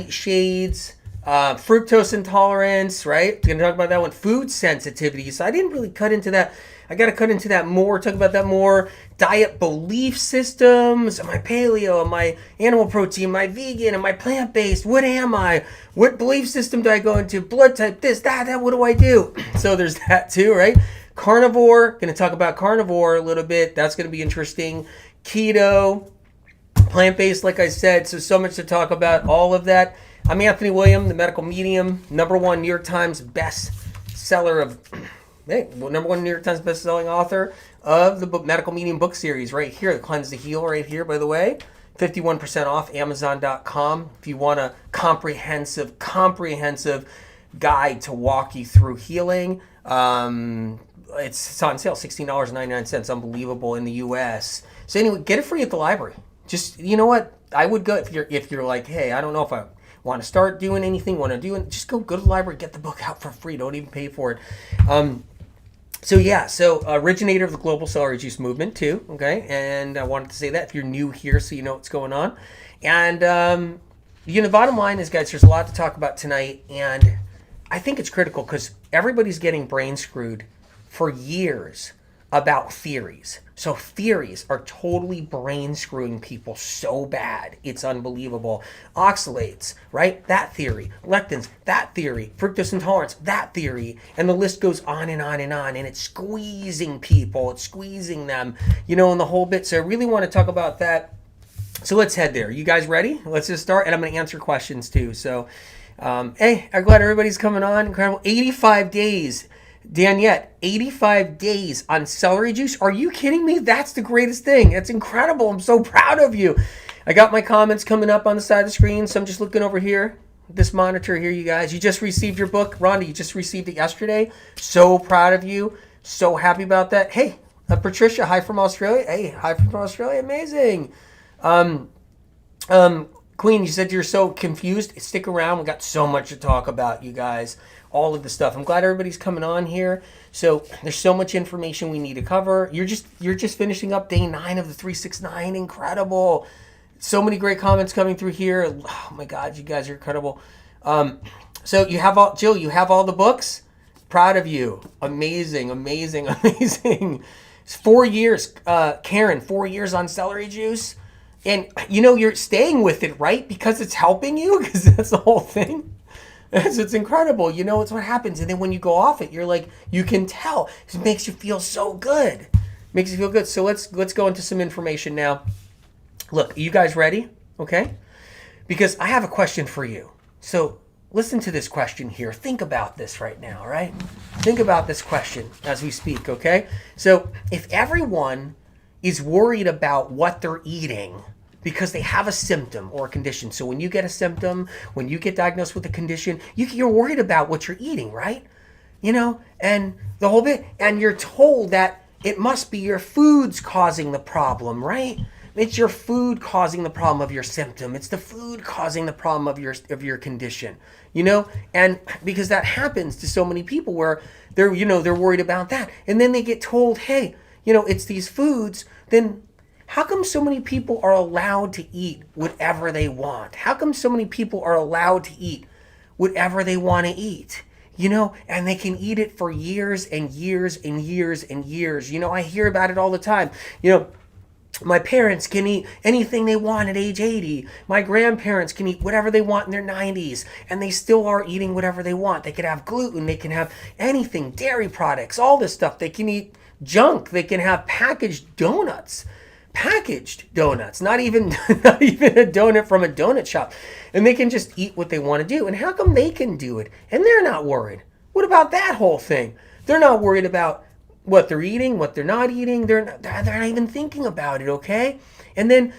shades, fructose intolerance, right? We're going to talk about that one. Food sensitivities. So I didn't really cut into that. I got to cut into that more, talk about that more. Diet belief systems. Am I paleo? Am I animal protein? Am I vegan? Am I plant-based? What am I? What belief system do I go into? Blood type, this, that, what do I do? So there's that too, right? Carnivore. Going to talk about carnivore a little bit. That's going to be interesting. Keto. Plant-based, like I said, so much to talk about, all of that. I'm Anthony William, the medical medium, #1 New York Times bestseller of, #1 New York Times bestselling author of the book, Medical Medium book series right here, The Cleanse to Heal right here, by the way. 51% off, Amazon.com. If you want a comprehensive guide to walk you through healing, it's on sale, $16.99, unbelievable in the U.S. So anyway, get it free at the library. Just, you know what? I would go if you're like, hey, I don't know if I want to start doing anything, want to do it, just go to the library, get the book out for free. Don't even pay for it. So originator of the global celery juice movement too, okay? And I wanted to say that if you're new here so you know what's going on. And, the bottom line is, guys, there's a lot to talk about tonight, and I think it's critical because everybody's getting brain screwed for years about theories. So theories are totally brain screwing people so bad. It's unbelievable. Oxalates, right? That theory. Lectins, that theory. Fructose intolerance, that theory. And the list goes on and on and on. And it's squeezing people. It's squeezing them, in the whole bit. So I really want to talk about that. So let's head there. You guys ready? Let's just start. And I'm going to answer questions too. So, hey, I'm glad everybody's coming on. Incredible. 85 days. Daniette, 85 days on celery juice? Are you kidding me? That's the greatest thing. That's incredible. I'm so proud of you. I got my comments coming up on the side of the screen, so I'm just looking over here, this monitor here, you guys. You just received your book. Rhonda, you just received it yesterday. So proud of you. So happy about that. Hey, Patricia, hi from Australia. Hey, hi from Australia. Amazing. Queen, you said you're so confused. Stick around. We got so much to talk about, you guys. All of the stuff. I'm glad everybody's coming on here. So there's so much information we need to cover. You're just finishing up day 9 of the 369. Incredible. So many great comments coming through here. Oh my God, you guys are incredible. So you have Jill, you have all the books. Proud of you. Amazing. It's 4 years. Karen, 4 years on celery juice. And you're staying with it, right? Because it's helping you, because that's the whole thing. It's incredible. It's what happens. And then when you go off it, you're like, you can tell. It makes you feel so good. Makes you feel good. So let's go into some information now. Look, you guys ready? Okay? Because I have a question for you. So listen to this question here. Think about this right now, right? Think about this question as we speak, okay? So if everyone is worried about what they're eating because they have a symptom or a condition. So when you get a symptom, when you get diagnosed with a condition, you're worried about what you're eating, right? And the whole bit. And you're told that it must be your food's causing the problem, right? It's your food causing the problem of your symptom. It's the food causing the problem of your condition, And because that happens to so many people where they're worried about that. And then they get told, hey, it's these foods, then how come so many people are allowed to eat whatever they want? How come so many people are allowed to eat whatever they want to eat? And they can eat it for years and years and years and years. I hear about it all the time. My parents can eat anything they want at age 80. My grandparents can eat whatever they want in their 90s, and they still are eating whatever they want. They could have gluten, they can have anything, dairy products, all this stuff. They can eat junk. They can have packaged donuts, not even a donut from a donut shop, and they can just eat what they want to do. And how come they can do it and they're not worried? What about that whole thing? They're not worried about what they're eating, what they're not eating. They're not even thinking about it, okay? And then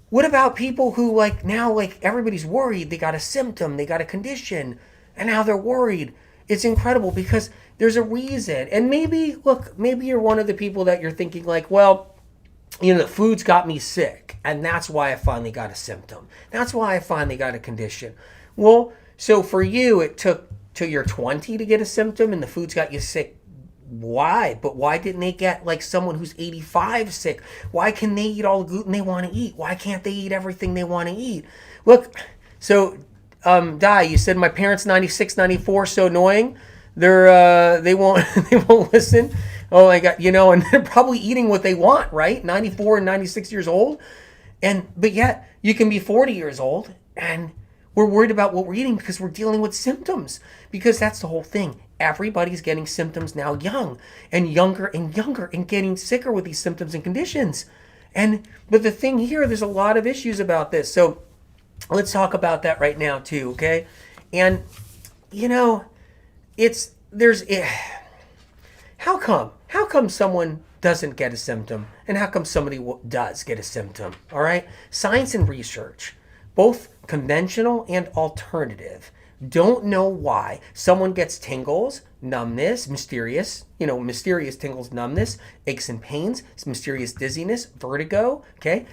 what about people who now everybody's worried, they got a symptom, they got a condition, and now they're worried. It's incredible because there's a reason. And maybe you're one of the people that you're thinking the food's got me sick, and that's why I finally got a symptom. That's why I finally got a condition. Well, so for you, it took till you're 20 to get a symptom, and the food's got you sick. Why? But why didn't they get someone who's 85 sick? Why can they eat all the gluten they want to eat? Why can't they eat everything they want to eat? Look, so die. You said my parents 96, 94, so annoying. They won't they won't listen. Oh my God, and they're probably eating what they want, right? 94 and 96 years old. But yet you can be 40 years old and we're worried about what we're eating because we're dealing with symptoms. Because that's the whole thing. Everybody's getting symptoms now young and younger and getting sicker with these symptoms and conditions. But the thing here, there's a lot of issues about this. So let's talk about that right now too, okay? And how come someone doesn't get a symptom and how come somebody does get a symptom? All right? Science and research, both conventional and alternative, don't know why someone gets tingles, numbness, mysterious tingles, numbness, aches and pains, mysterious dizziness, vertigo, okay?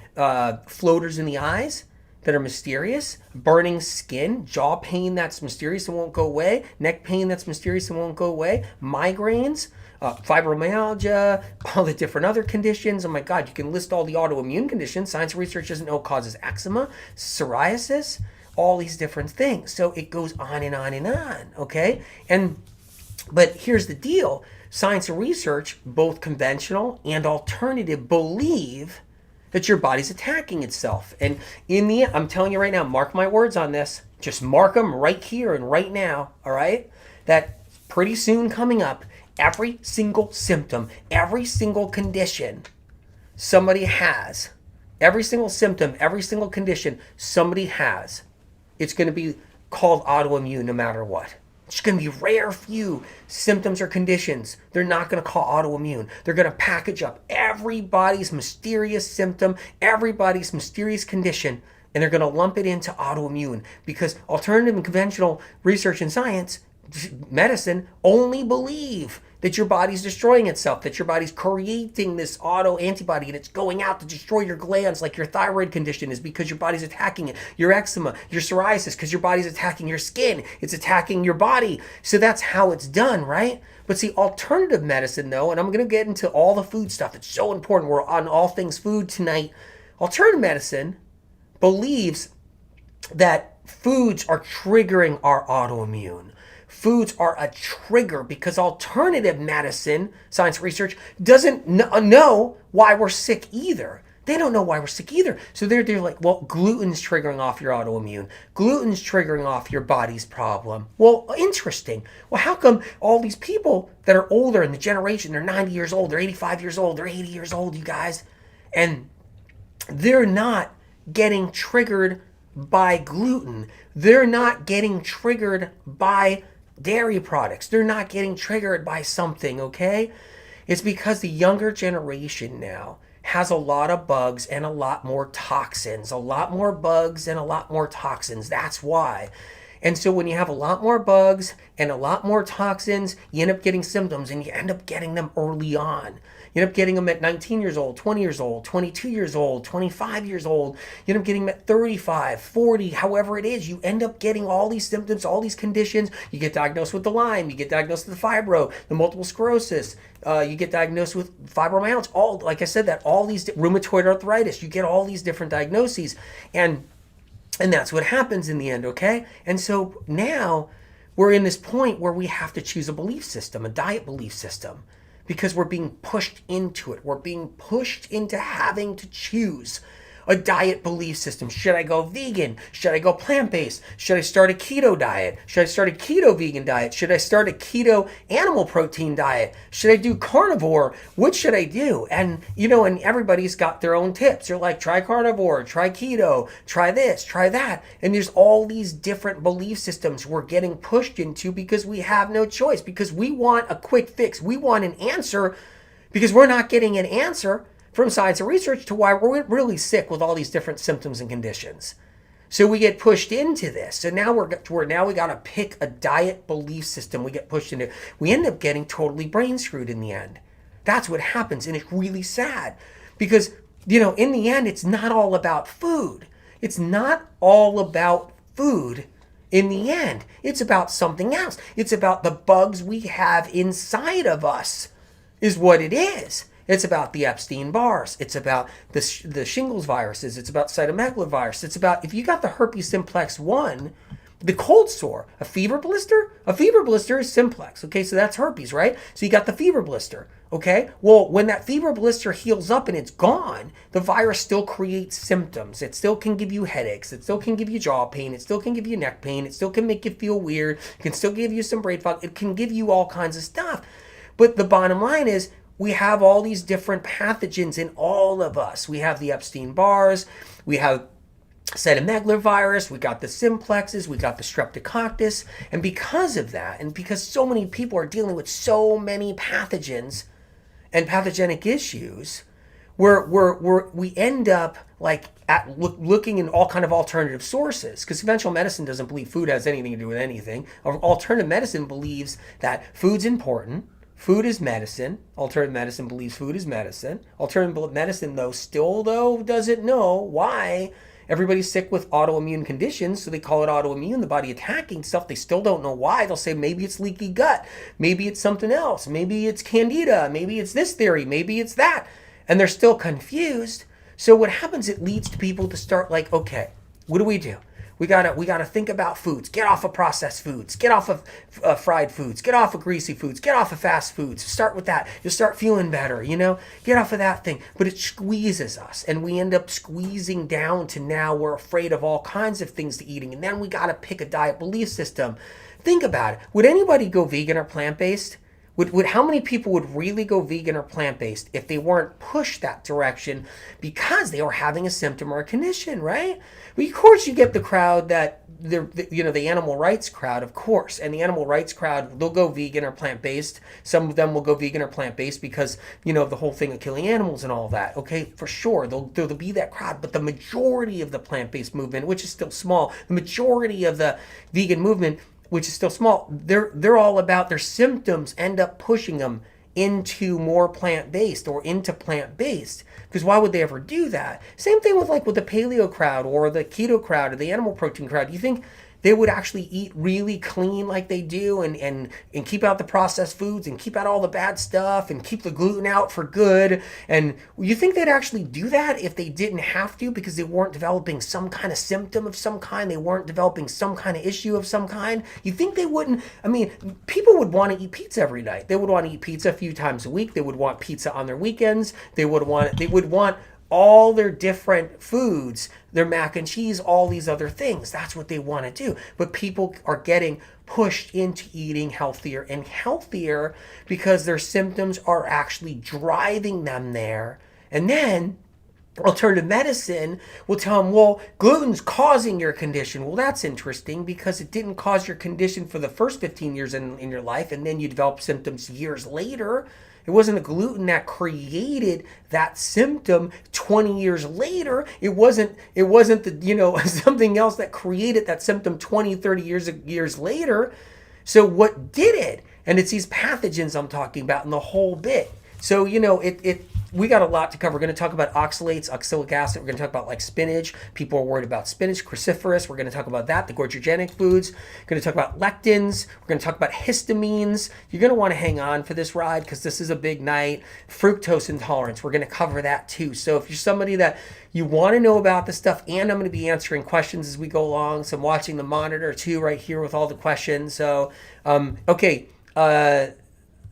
Floaters in the eyes that are mysterious, burning skin, jaw pain that's mysterious and won't go away, neck pain that's mysterious and won't go away, migraines, fibromyalgia, all the different other conditions. Oh my God, you can list all the autoimmune conditions. Science research doesn't know causes eczema, psoriasis, all these different things. So it goes on and on and on, okay? But here's the deal. Science and research, both conventional and alternative, believe that your body's attacking itself. And in the end, I'm telling you right now, mark my words on this. Just mark them right here and right now, all right? That pretty soon coming up, every single symptom, every single condition somebody has, every single symptom, every single condition somebody has, it's going to be called autoimmune no matter what. It's going to be rare few symptoms or conditions they're not going to call autoimmune. They're going to package up everybody's mysterious symptom, everybody's mysterious condition, and they're going to lump it into autoimmune because alternative and conventional research and science, medicine, only believe that your body's destroying itself, that your body's creating this auto antibody and it's going out to destroy your glands like your thyroid condition is because your body's attacking it, your eczema, your psoriasis because your body's attacking your skin, it's attacking your body. So that's how it's done, right? But see, alternative medicine though, and I'm going to get into all the food stuff, it's so important, we're on all things food tonight. Alternative medicine believes that foods are triggering our autoimmune. Foods are a trigger because alternative medicine, science research, doesn't know why we're sick either. They don't know why we're sick either. So they're like, well, gluten's triggering off your autoimmune. Gluten's triggering off your body's problem. Well, interesting. Well, how come all these people that are older in the generation, they're 90 years old, they're 85 years old, they're 80 years old, you guys, and they're not getting triggered by gluten. They're not getting triggered by dairy products. They're not getting triggered by something, okay? It's because the younger generation now has a lot of bugs and a lot more toxins. A lot more bugs and a lot more toxins. That's why. And so when you have a lot more bugs and a lot more toxins, you end up getting symptoms and you end up getting them early on. You end up getting them at 19 years old, 20 years old, 22 years old, 25 years old. You end up getting them at 35, 40, however it is. You end up getting all these symptoms, all these conditions. You get diagnosed with the Lyme. You get diagnosed with the fibro, the multiple sclerosis. You get diagnosed with fibromyalgia. All, like I said, that all these rheumatoid arthritis. You get all these different diagnoses. And that's what happens in the end, okay? And so now we're in this point where we have to choose a belief system, a diet belief system, because we're being pushed into it. We're being pushed into having to choose a diet belief system. Should I go vegan? Should I go plant-based? Should I start a keto diet? Should I start a keto vegan diet? Should I start a keto animal protein diet? Should I do carnivore? What should I do? And, and everybody's got their own tips. They're like, try carnivore, try keto, try this, try that. And there's all these different belief systems we're getting pushed into because we have no choice, because we want a quick fix. We want an answer because we're not getting an answer from science and research to why we're really sick with all these different symptoms and conditions. So we get pushed into this. So now we got to pick a diet belief system. We get pushed into. We end up getting totally brain screwed in the end. That's what happens, and it's really sad because in the end, it's not all about food. It's not all about food. In the end, it's about something else. It's about the bugs we have inside of us, is what it is. It's about the Epstein Barrs. It's about the shingles viruses. It's about cytomegalovirus. It's about, if you got the herpes simplex 1, The cold sore, a fever blister? A fever blister is simplex. Okay, so that's herpes, right? So you got the fever blister. Okay, well, when that fever blister heals up and it's gone, the virus still creates symptoms. It still can give you headaches. It still can give you jaw pain. It still can give you neck pain. It still can make you feel weird. It can still give you some brain fog. It can give you all kinds of stuff. But the bottom line is, we have all these different pathogens in all of us. We have the Epstein Barrs. We have cytomegalovirus, we got the simplexes, we got the streptococcus, and because of that, and because so many people are dealing with so many pathogens and pathogenic issues, we end up like looking in all kind of alternative sources, because conventional medicine doesn't believe food has anything to do with anything. Alternative medicine believes that food's important. Food is medicine. Alternative medicine believes food is medicine. Alternative medicine, still doesn't know why everybody's sick with autoimmune conditions, so they call it autoimmune, the body attacking stuff. They still don't know why. They'll say maybe it's leaky gut, maybe it's something else, maybe it's candida, maybe it's this theory, maybe it's that, and they're still confused. So what happens, it leads to people to start like, okay, what do? We gotta think about foods. Get off of processed foods. Get off of fried foods. Get off of greasy foods. Get off of fast foods. Start with that. You'll start feeling better, Get off of that thing. But it squeezes us, and we end up squeezing down to now we're afraid of all kinds of things to eating, and then we gotta pick a diet belief system. Think about it. Would anybody go vegan or plant-based? How many people would really go vegan or plant-based if they weren't pushed that direction because they were having a symptom or a condition, right? Well, of course, you get the crowd that the animal rights crowd, of course, and the animal rights crowd, they'll go vegan or plant-based. Some of them will go vegan or plant-based because the whole thing of killing animals and all that. Okay, for sure, there'll be that crowd, but the majority of the plant-based movement, which is still small, the majority of the vegan movement, which is still small, they're all about their symptoms end up pushing them into more plant-based or into plant-based. Because why would they ever do that? Same thing with the paleo crowd or the keto crowd or the animal protein crowd. You think they would actually eat really clean like they do and keep out the processed foods and keep out all the bad stuff and keep the gluten out for good? And you think they'd actually do that if they didn't have to, because they weren't developing some kind of symptom of some kind? They weren't developing some kind of issue of some kind? You think they wouldn't? I mean, people would want to eat pizza every night. They would want to eat pizza a few times a week. They would want pizza on their weekends. They would want all their different foods, their mac and cheese, all these other things. That's what they want to do. But people are getting pushed into eating healthier and healthier because their symptoms are actually driving them there. And then alternative medicine will tell them, well, gluten's causing your condition. Well, that's interesting, because it didn't cause your condition for the first 15 years in your life, and then you develop symptoms years later. It wasn't the gluten that created that symptom 20 years later. It wasn't the, something else that created that symptom 20, 30 years later. So what did it? And it's these pathogens I'm talking about in the whole bit. So, we got a lot to cover. We're going to talk about oxalates, oxalic acid. We're going to talk about spinach. People are worried about spinach, cruciferous. We're going to talk about that, the gorgogenic foods. We're going to talk about lectins. We're going to talk about histamines. You're going to want to hang on for this ride because this is a big night. Fructose intolerance. We're going to cover that too. So if you're somebody that you want to know about this stuff, and I'm going to be answering questions as we go along. So I'm watching the monitor too right here with all the questions. So, okay.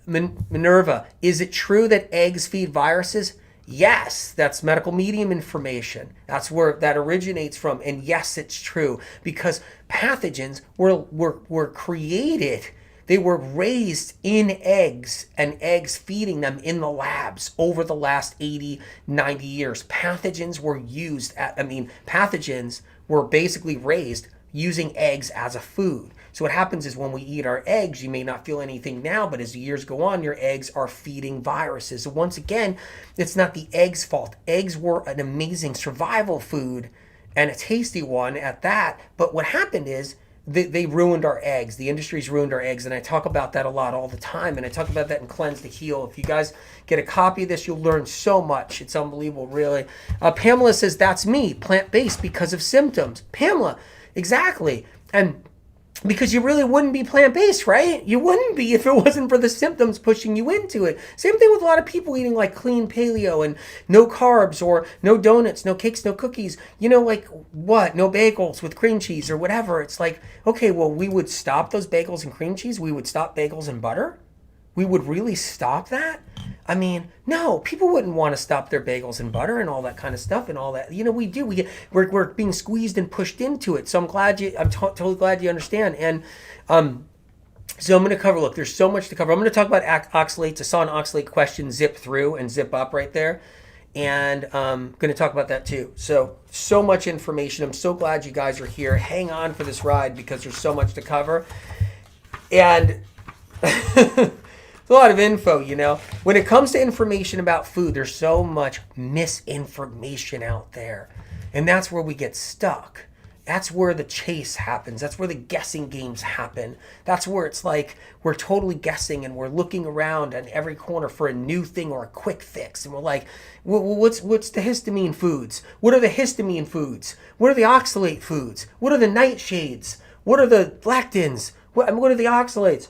Minerva, is it true that eggs feed viruses? Yes, that's medical medium information. That's where that originates from. And yes, it's true, because pathogens were created. They were raised in eggs, and eggs feeding them in the labs over the last 80, 90 years. Pathogens were basically raised using eggs as a food. So what happens is when we eat our eggs, you may not feel anything now, but as the years go on, your eggs are feeding viruses. So once again, it's not the eggs' fault. Eggs were an amazing survival food and a tasty one at that. But what happened is they ruined our eggs. The industry's ruined our eggs. And I talk about that a lot all the time. And I talk about that in Cleanse to Heal. If you guys get a copy of this, you'll learn so much. It's unbelievable, really. Pamela says, that's me, plant-based because of symptoms. Pamela, exactly. And Because you really wouldn't be plant-based, right? You wouldn't be if it wasn't for the symptoms pushing you into it. Same thing with a lot of people eating like clean paleo and no carbs or no donuts, no cakes, no cookies. Like what? No bagels with cream cheese or whatever. It's like, okay, well, we would stop those bagels and cream cheese. We would stop bagels and butter. We would really stop that? I mean, no, people wouldn't want to stop their bagels and butter and all that kind of stuff and all that. We do. We're being squeezed and pushed into it. So I'm totally glad you understand. And so I'm going to cover. Look, there's so much to cover. I'm going to talk about oxalates. I saw an oxalate question zip through and zip up right there, and I'm going to talk about that too. So much information. I'm so glad you guys are here. Hang on for this ride because there's so much to cover, and. A lot of info, When it comes to information about food, there's so much misinformation out there. And that's where we get stuck. That's where the chase happens. That's where the guessing games happen. That's where it's like we're totally guessing and we're looking around at every corner for a new thing or a quick fix. And we're like, what's the histamine foods? What are the histamine foods? What are the oxalate foods? What are the nightshades? What are the lectins? What are the oxalates?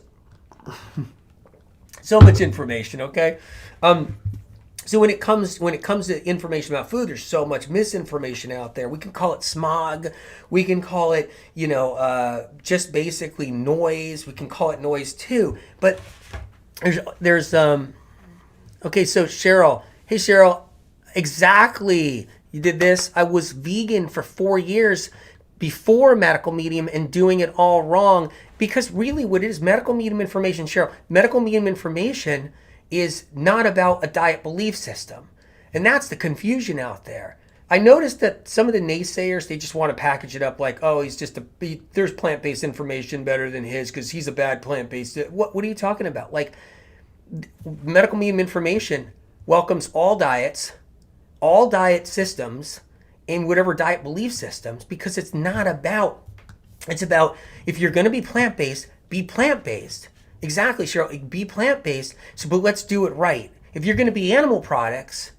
So much information, okay? So when it comes to information about food, there's so much misinformation out there. We can call it smog. We can call it, just basically noise. We can call it noise too. But there's okay, so Cheryl. Hey, Cheryl. Exactly. You did this. I was vegan for 4 years before medical medium and doing it all wrong. Because really what it is, medical medium information, Cheryl, medical medium information is not about a diet belief system. And that's the confusion out there. I noticed that some of the naysayers, they just want to package it up like, oh, there's plant-based information better than his because he's a bad plant-based. What are you talking about? Like, medical medium information welcomes all diet systems, and whatever diet belief systems, because it's about if you're going to be plant-based, be plant-based. Exactly, Cheryl. Be plant-based. But let's do it right. If you're going to be animal products,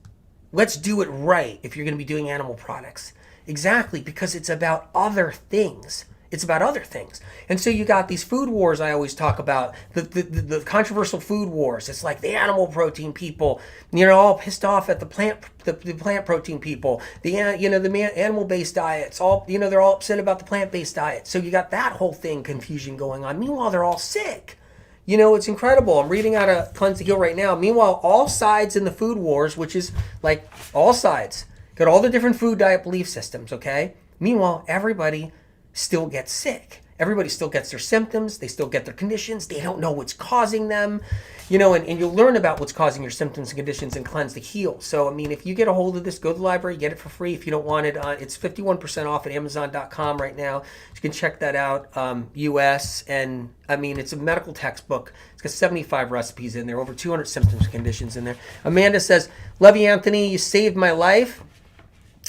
let's do it right. If you're going to be doing animal products, exactly, because it's about other things. It's about other things. And so you got these food wars I always talk about, the controversial food wars. It's like the animal protein people, all pissed off at the plant protein people. The animal-based diets, they're all upset about the plant-based diet. So you got that whole thing, confusion going on. Meanwhile, they're all sick. It's incredible. I'm reading out of Cleanse to Heal right now. Meanwhile, all sides in the food wars, which is like all sides, got all the different food diet belief systems, okay? Meanwhile, everybody still gets sick. Everybody still gets their symptoms. They still get their conditions. They don't know what's causing them, and you'll learn about what's causing your symptoms and conditions in Cleanse to Heal. So, if you get a hold of this, go to the library, get it for free. If you don't want it, it's 51% off at Amazon.com right now. You can check that out, US. And, it's a medical textbook. It's got 75 recipes in there, over 200 symptoms and conditions in there. Amanda says, love you, Anthony. You saved my life.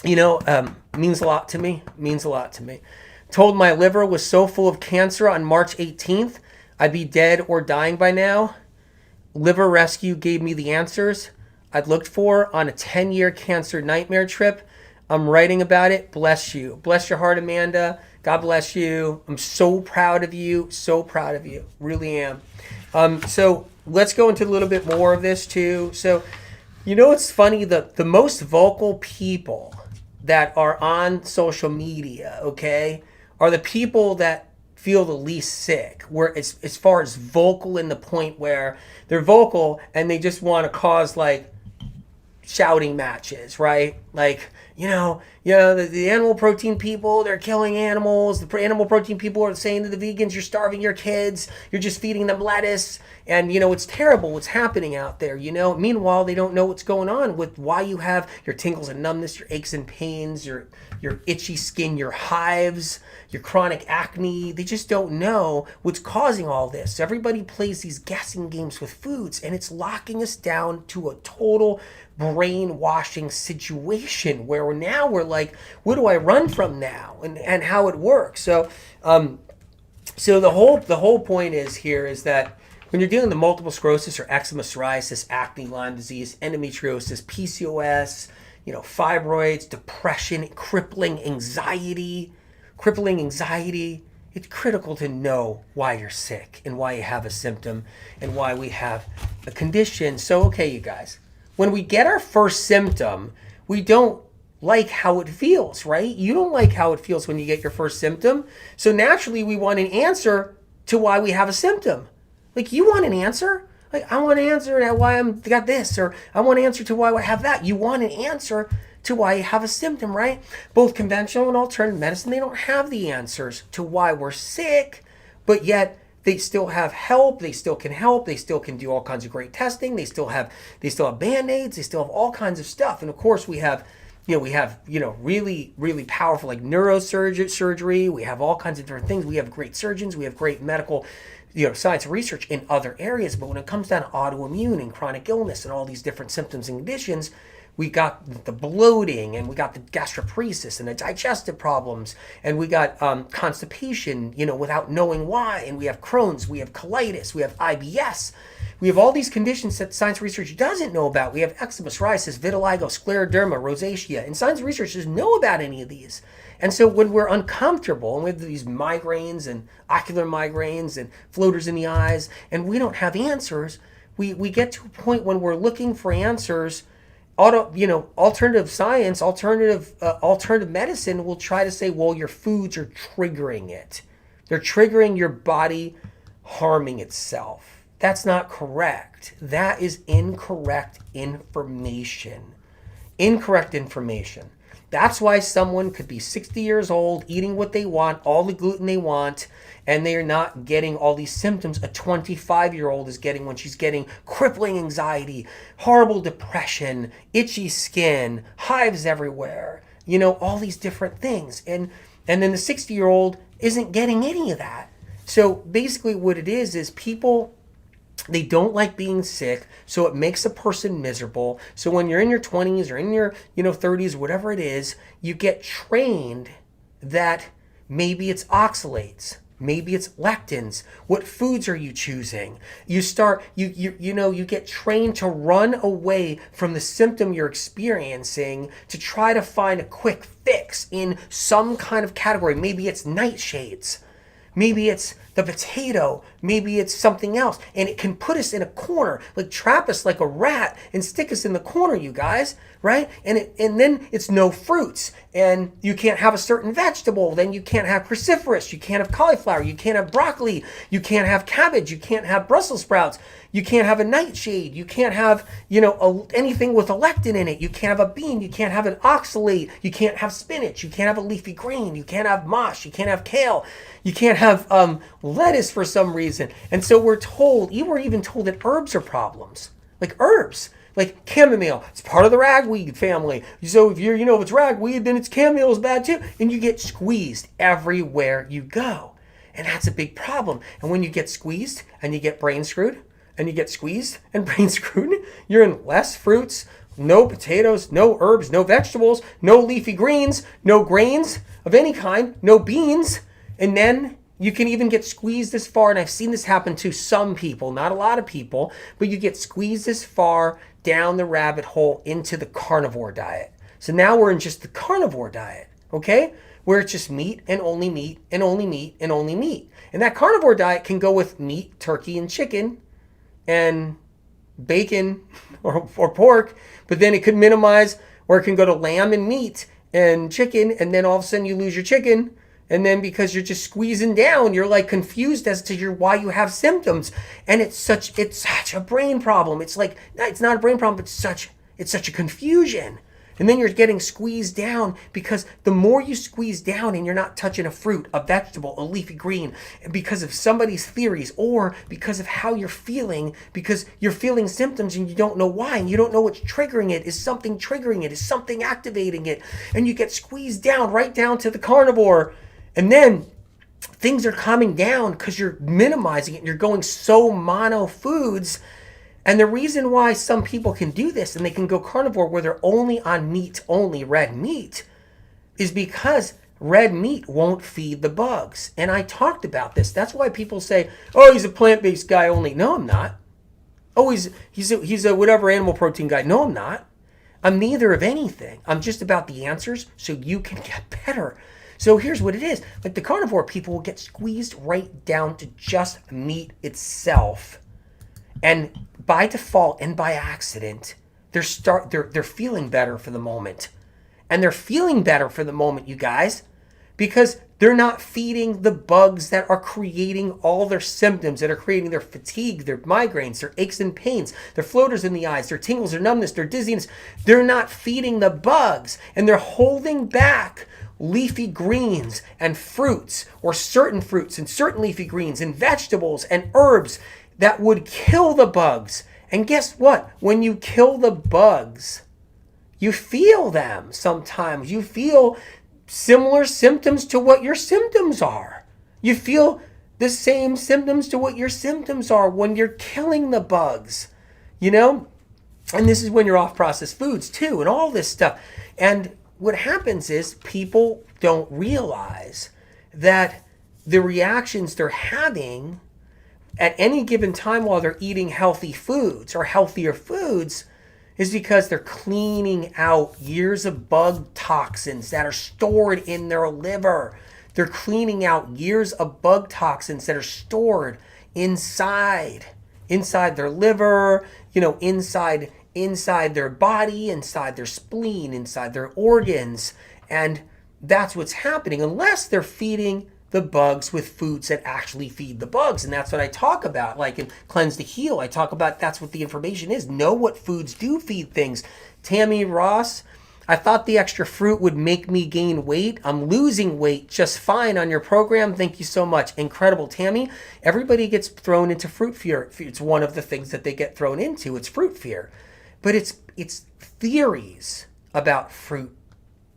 Means a lot to me. Means a lot to me. Told my liver was so full of cancer on March 18th, I'd be dead or dying by now. Liver Rescue gave me the answers I'd looked for on a 10-year cancer nightmare trip. I'm writing about it. Bless you. Bless your heart, Amanda. God bless you. I'm so proud of you. So proud of you. Really am. So let's go into a little bit more of this too. So, it's funny, the most vocal people that are on social media, okay, are the people that feel the least sick, where it's as far as vocal in the point where they're vocal and they just want to cause like shouting matches, right? Like, the animal protein people, they're killing animals. The animal protein people are saying to the vegans, you're starving your kids. You're just feeding them lettuce. And, it's terrible what's happening out there, Meanwhile, they don't know what's going on with why you have your tingles and numbness, your aches and pains, your itchy skin, your hives, your chronic acne. They just don't know what's causing all this. Everybody plays these guessing games with foods, and it's locking us down to a total brainwashing situation where now we're like, what do I run from now, and how it works. So the whole point is that when you're dealing with multiple sclerosis or eczema, psoriasis, acne, Lyme disease, endometriosis, PCOS, fibroids, depression, crippling anxiety, it's critical to know why you're sick and why you have a symptom and why we have a condition. So, okay, you guys, when we get our first symptom, we don't like how it feels, right? You don't like how it feels when you get your first symptom. So naturally, we want an answer to why we have a symptom. Like, you want an answer? Like, I want an answer to why I'm got this, or I want an answer to why I have that. You want an answer to why you have a symptom, right? Both conventional and alternative medicine, they don't have the answers to why we're sick, but yet they still have help. They still can help. They still can do all kinds of great testing. They still have Band-Aids. They still have all kinds of stuff. And of course, we have really, really powerful like neurosurgery. We have all kinds of different things. We have great surgeons. We have great medical, science and research in other areas. But when it comes down to autoimmune and chronic illness and all these different symptoms and conditions, we got the bloating, and we got the gastroparesis and the digestive problems, and we got constipation, without knowing why, and we have Crohn's, we have colitis, we have IBS. We have all these conditions that science research doesn't know about. We have eczema, psoriasis, vitiligo, scleroderma, rosacea, and science research doesn't know about any of these. And so when we're uncomfortable and we have these migraines and ocular migraines and floaters in the eyes, and we don't have answers, we get to a point when we're looking for answers. Alternative science, alternative medicine will try to say, well, your foods are triggering it. They're triggering your body harming itself. That's not correct. That is incorrect information. Incorrect information. That's why someone could be 60 years old, eating what they want, all the gluten they want, and they're not getting all these symptoms a 25-year-old is getting when she's getting crippling anxiety, horrible depression, itchy skin, hives everywhere, all these different things. And then the 60-year-old isn't getting any of that. So basically what it is people, they don't like being sick, so it makes a person miserable. So when you're in your 20s or in your 30s, whatever it is, you get trained that maybe it's oxalates, maybe it's lectins. What foods are you choosing? You get trained to run away from the symptom you're experiencing to try to find a quick fix in some kind of category. Maybe it's nightshades. Maybe it's the potato, maybe it's something else. And it can put us in a corner, like trap us like a rat and stick us in the corner, you guys, right? And then it's no fruits, and you can't have a certain vegetable. Then you can't have cruciferous, you can't have cauliflower, you can't have broccoli, you can't have cabbage, you can't have Brussels sprouts, you can't have a nightshade, you can't have, anything with a lectin in it. You can't have a bean, you can't have an oxalate, you can't have spinach, you can't have a leafy green, you can't have mosh, you can't have kale, you can't have lettuce for some reason. And so we're even told that herbs are problems. Like herbs, like chamomile, it's part of the ragweed family. So if if it's ragweed, then it's chamomile is bad too. And you get squeezed everywhere you go. And that's a big problem. And when you get squeezed and you get brain screwed, and you get squeezed and brain screwed, you're in less fruits, no potatoes, no herbs, no vegetables, no leafy greens, no grains of any kind, no beans. And then you can even get squeezed this far, and I've seen this happen to some people, not a lot of people, but you get squeezed this far down the rabbit hole into the carnivore diet. So now we're in just the carnivore diet, okay? Where it's just meat and only meat and only meat and only meat. And that carnivore diet can go with meat, turkey, and chicken, and bacon or pork, but then it could minimize, or it can go to lamb and meat and chicken, and then all of a sudden you lose your chicken, and then because you're just squeezing down, you're like confused as to why you have symptoms. And it's such a brain problem. It's like, it's not a brain problem, but it's such a confusion. And then you're getting squeezed down, because the more you squeeze down and you're not touching a fruit, a vegetable, a leafy green, because of somebody's theories or because of how you're feeling, because you're feeling symptoms and you don't know why, and you don't know what's triggering it. Is something triggering it? Is something activating it? And you get squeezed down, right down to the carnivore. And then things are calming down because you're minimizing it and you're going so mono foods. And the reason why some people can do this and they can go carnivore where they're only on meat, only red meat, is because red meat won't feed the bugs. And I talked about this. That's why people say, oh, he's a plant-based guy only. No, I'm not. Oh, he's a whatever animal protein guy. No, I'm not. I'm neither of anything. I'm just about the answers so you can get better. So here's what it is. Like the carnivore people will get squeezed right down to just meat itself. And by default and by accident, they're feeling better for the moment. And they're feeling better for the moment, you guys, because they're not feeding the bugs that are creating all their symptoms, that are creating their fatigue, their migraines, their aches and pains, their floaters in the eyes, their tingles, their numbness, their dizziness. They're not feeding the bugs, and they're holding back leafy greens and fruits, or certain fruits and certain leafy greens and vegetables and herbs that would kill the bugs. And guess what? When you kill the bugs, you feel them sometimes. You feel similar symptoms to what your symptoms are. You feel the same symptoms to what your symptoms are when you're killing the bugs, you know? And this is when you're off processed foods too, and all this stuff. And what happens is people don't realize that the reactions they're having at any given time while they're eating healthy foods or healthier foods is because they're cleaning out years of bug toxins that are stored in their liver. They're cleaning out years of bug toxins that are stored inside their liver, inside their body, inside their spleen, inside their organs. And that's what's happening unless they're feeding the bugs with foods that actually feed the bugs. And that's what I talk about, like in Cleanse to Heal. I talk about that's what the information is. Know what foods do feed things. Tammy Ross, I thought the extra fruit would make me gain weight. I'm losing weight just fine on your program. Thank you so much. Incredible, Tammy. Everybody gets thrown into fruit fear. It's one of the things that they get thrown into. It's fruit fear. But it's theories about fruit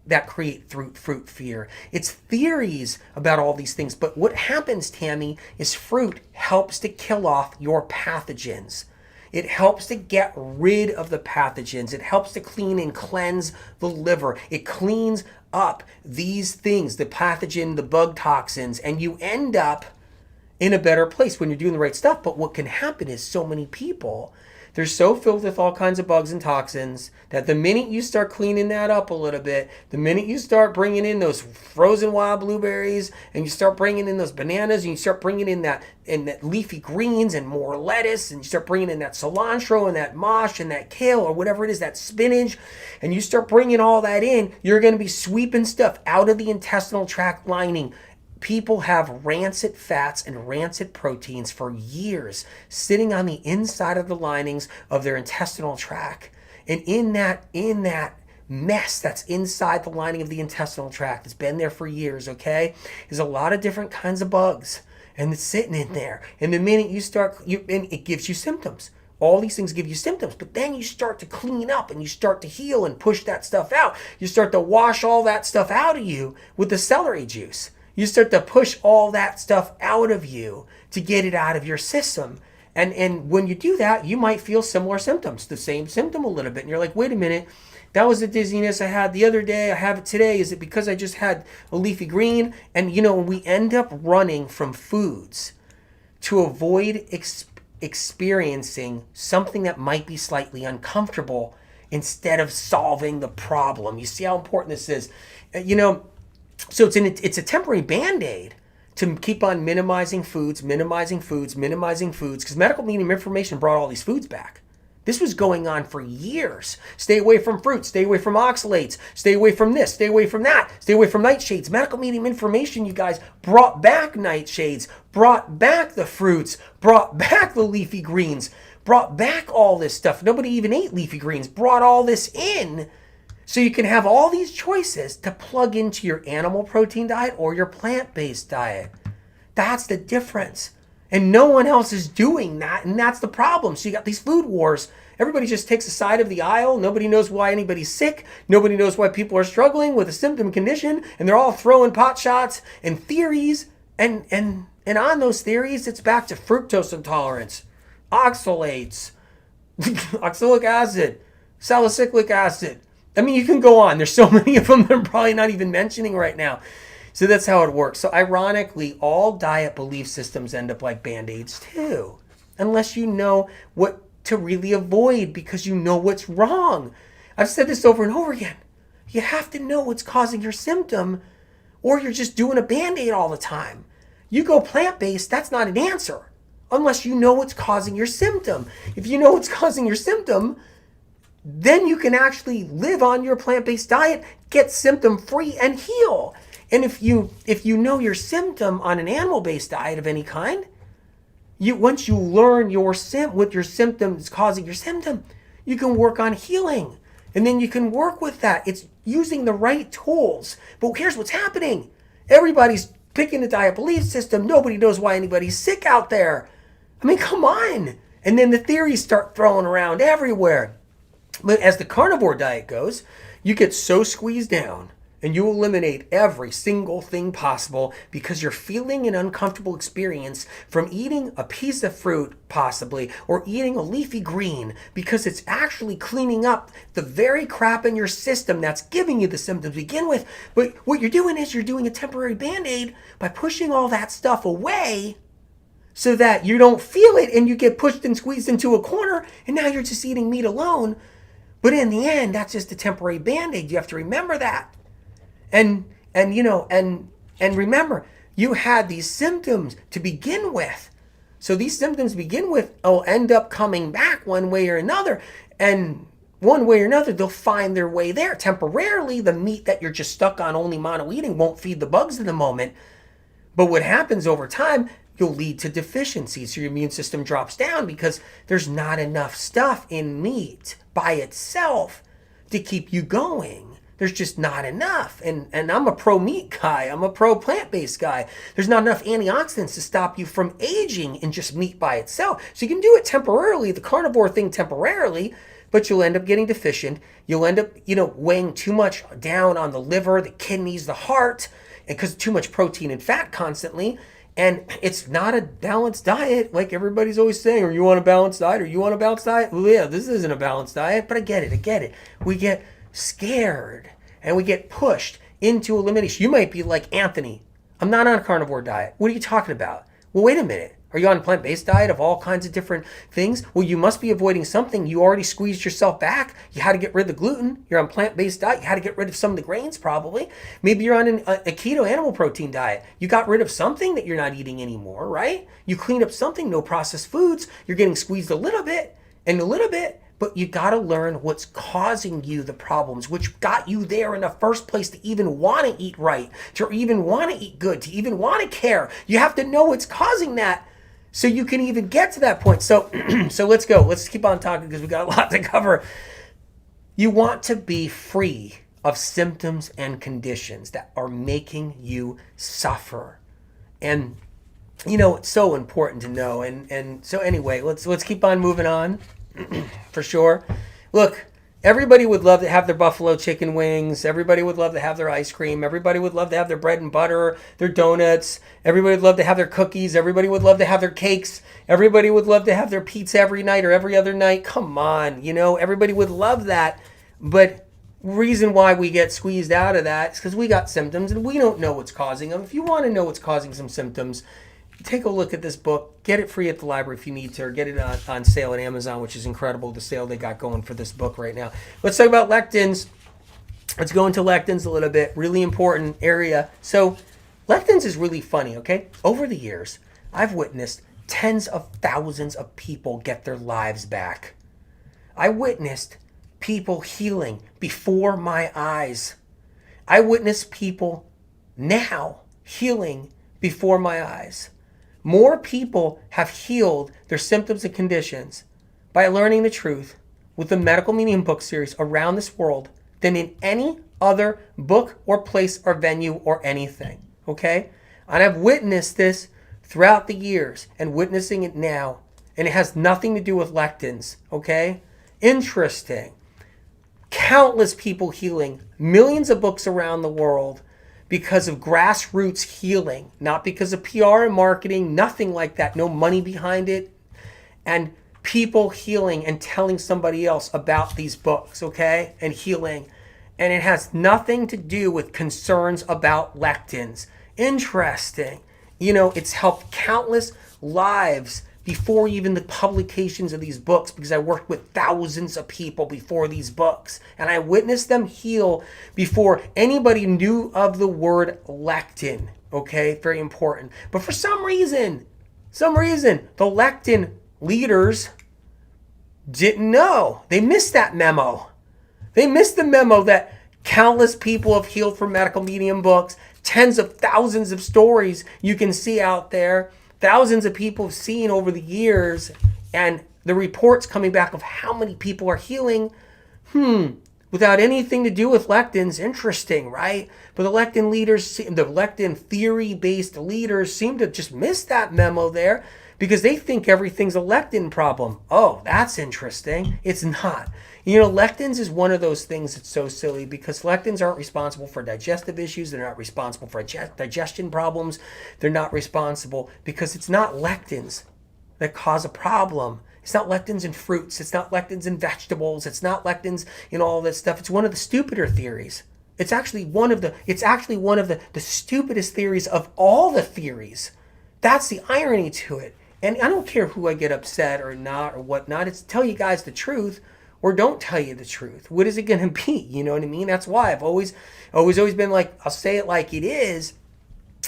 that create fruit fear. It's theories about all these things. But what happens, Tammy, is fruit helps to kill off your pathogens. It helps to get rid of the pathogens. It helps to clean and cleanse the liver. It cleans up these things, the pathogen, the bug toxins, and you end up in a better place when you're doing the right stuff. But what can happen is so many people, they're so filled with all kinds of bugs and toxins that the minute you start cleaning that up a little bit, the minute you start bringing in those frozen wild blueberries and you start bringing in those bananas and you start bringing in that leafy greens and more lettuce and you start bringing in that cilantro and that mosh and that kale or whatever it is, that spinach, and you start bringing all that in, you're going to be sweeping stuff out of the intestinal tract lining. People have rancid fats and rancid proteins for years sitting on the inside of the linings of their intestinal tract. And in that mess that's inside the lining of the intestinal tract, it's been there for years, okay, is a lot of different kinds of bugs. And it's sitting in there. And the minute you start, and it gives you symptoms. All these things give you symptoms, but then you start to clean up and you start to heal and push that stuff out. You start to wash all that stuff out of you with the celery juice. You start to push all that stuff out of you to get it out of your system. And when you do that, you might feel similar symptoms, the same symptom a little bit. And you're like, wait a minute, that was the dizziness I had the other day. I have it today. Is it because I just had a leafy green? And, we end up running from foods to avoid experiencing something that might be slightly uncomfortable instead of solving the problem. You see how important this is? So it's a temporary Band-Aid to keep on minimizing foods, because medical medium information brought all these foods back. This was going on for years. Stay away from fruit, stay away from oxalates, stay away from this, stay away from that, stay away from nightshades. Medical medium information, you guys, brought back nightshades, brought back the fruits, brought back the leafy greens, brought back all this stuff. Nobody even ate leafy greens, brought all this in. So you can have all these choices to plug into your animal protein diet or your plant-based diet. That's the difference. And no one else is doing that, and that's the problem. So you got these food wars. Everybody just takes a side of the aisle. Nobody knows why anybody's sick. Nobody knows why people are struggling with a symptom condition, and they're all throwing pot shots and theories. And on those theories, it's back to fructose intolerance, oxalates, oxalic acid, salicylic acid. I mean, you can go on. There's so many of them that I'm probably not even mentioning right now. So that's how it works. So ironically, all diet belief systems end up like Band-Aids too. Unless you know what to really avoid because you know what's wrong. I've said this over and over again. You have to know what's causing your symptom or you're just doing a Band-Aid all the time. You go plant-based, that's not an answer unless you know what's causing your symptom. If you know what's causing your symptom, then you can actually live on your plant-based diet, get symptom-free, and heal. And if you know your symptom on an animal-based diet of any kind, once you learn what your symptom is causing your symptom, you can work on healing. And then you can work with that. It's using the right tools. But here's what's happening. Everybody's picking a diet belief system. Nobody knows why anybody's sick out there. I mean, come on. And then the theories start throwing around everywhere. But as the carnivore diet goes, you get so squeezed down and you eliminate every single thing possible because you're feeling an uncomfortable experience from eating a piece of fruit, possibly, or eating a leafy green, because it's actually cleaning up the very crap in your system that's giving you the symptoms to begin with. But what you're doing is you're doing a temporary Band-Aid by pushing all that stuff away so that you don't feel it and you get pushed and squeezed into a corner and now you're just eating meat alone. But in the end, that's just a temporary Band-Aid. You have to remember that. And remember, you had these symptoms to begin with. So these symptoms to begin with will end up coming back one way or another. And one way or another, they'll find their way there. Temporarily, the meat that you're just stuck on only mono eating won't feed the bugs in the moment. But what happens over time, you'll lead to deficiencies. So your immune system drops down because there's not enough stuff in meat by itself to keep you going. There's just not enough. And I'm a pro-meat guy. I'm a pro-plant-based guy. There's not enough antioxidants to stop you from aging in just meat by itself. So you can do it temporarily, the carnivore thing temporarily, but you'll end up getting deficient. You'll end up, weighing too much down on the liver, the kidneys, the heart, and because too much protein and fat constantly. And it's not a balanced diet like everybody's always saying, or you want a balanced diet, or you want a balanced diet. Well, yeah, this isn't a balanced diet, but I get it. We get scared and we get pushed into elimination. You might be like, Anthony, I'm not on a carnivore diet. What are you talking about? Well, wait a minute. Are you on a plant-based diet of all kinds of different things? Well, you must be avoiding something. You already squeezed yourself back. You had to get rid of the gluten. You're on plant-based diet. You had to get rid of some of the grains probably. Maybe you're on a keto animal protein diet. You got rid of something that you're not eating anymore, right? You cleaned up something, no processed foods. You're getting squeezed a little bit and a little bit. But you got to learn what's causing you the problems, which got you there in the first place to even want to eat right, to even want to eat good, to even want to care. You have to know what's causing that so you can even get to that point. So let's go. Let's keep on talking because we got a lot to cover. You want to be free of symptoms and conditions that are making you suffer. And, it's so important to know. And so anyway, let's keep on moving on. For sure. Look, everybody would love to have their buffalo chicken wings. Everybody would love to have their ice cream. Everybody would love to have their bread and butter, their donuts. Everybody would love to have their cookies. Everybody would love to have their cakes. Everybody would love to have their pizza every night or every other night. Come on, everybody would love that. But reason why we get squeezed out of that is because we got symptoms and we don't know what's causing them. If you want to know what's causing some symptoms, take a look at this book. Get it free at the library if you need to, or get it on sale at Amazon, which is incredible, the sale they got going for this book right now. Let's talk about lectins. Let's go into lectins a little bit. Really important area. So lectins is really funny, okay? Over the years, I've witnessed tens of thousands of people get their lives back. I witnessed people healing before my eyes. I witness people now healing before my eyes. More people have healed their symptoms and conditions by learning the truth with the Medical Medium book series around this world than in any other book or place or venue or anything, okay? And I've witnessed this throughout the years and witnessing it now, and it has nothing to do with lectins, okay? Interesting. Countless people healing, millions of books around the world because of grassroots healing, not because of PR and marketing, nothing like that, no money behind it, and people healing and telling somebody else about these books, okay, and healing. And it has nothing to do with concerns about lectins. Interesting. It's helped countless lives before even the publications of these books, because I worked with thousands of people before these books, and I witnessed them heal before anybody knew of the word lectin. Okay, very important. But for some reason, the lectin leaders didn't know. They missed that memo. They missed the memo that countless people have healed from medical medium books, tens of thousands of stories you can see out there, thousands of people have seen over the years, and the reports coming back of how many people are healing, without anything to do with lectins. Interesting, right? But the lectin leaders, the lectin theory-based leaders seem to just miss that memo there because they think everything's a lectin problem. Oh, that's interesting. It's not. You know, lectins is one of those things that's so silly because lectins aren't responsible for digestive issues. They're not responsible for digestion problems. They're not responsible because it's not lectins that cause a problem. It's not lectins in fruits. It's not lectins in vegetables. It's not lectins in all this stuff. It's one of the stupider theories. It's actually one of the stupidest theories of all the theories. That's the irony to it. And I don't care who I get upset or not or whatnot. It's tell you guys the truth or don't tell you the truth. What is it going to be? You know what I mean? That's why I've always been like, I'll say it like it is.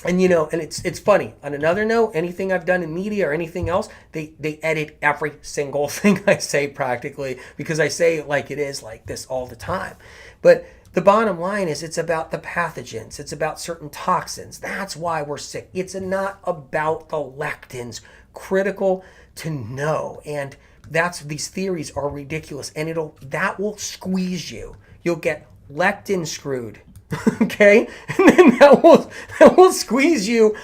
And you know, and it's funny. On another note, anything I've done in media or anything else, they edit every single thing I say practically because I say it like it is, like this all the time. But the bottom line is it's about the pathogens. It's about certain toxins. That's why we're sick. It's not about the lectins. Critical to know. And these theories are ridiculous. And that will squeeze you. You'll get lectin screwed. Okay? And then that will squeeze you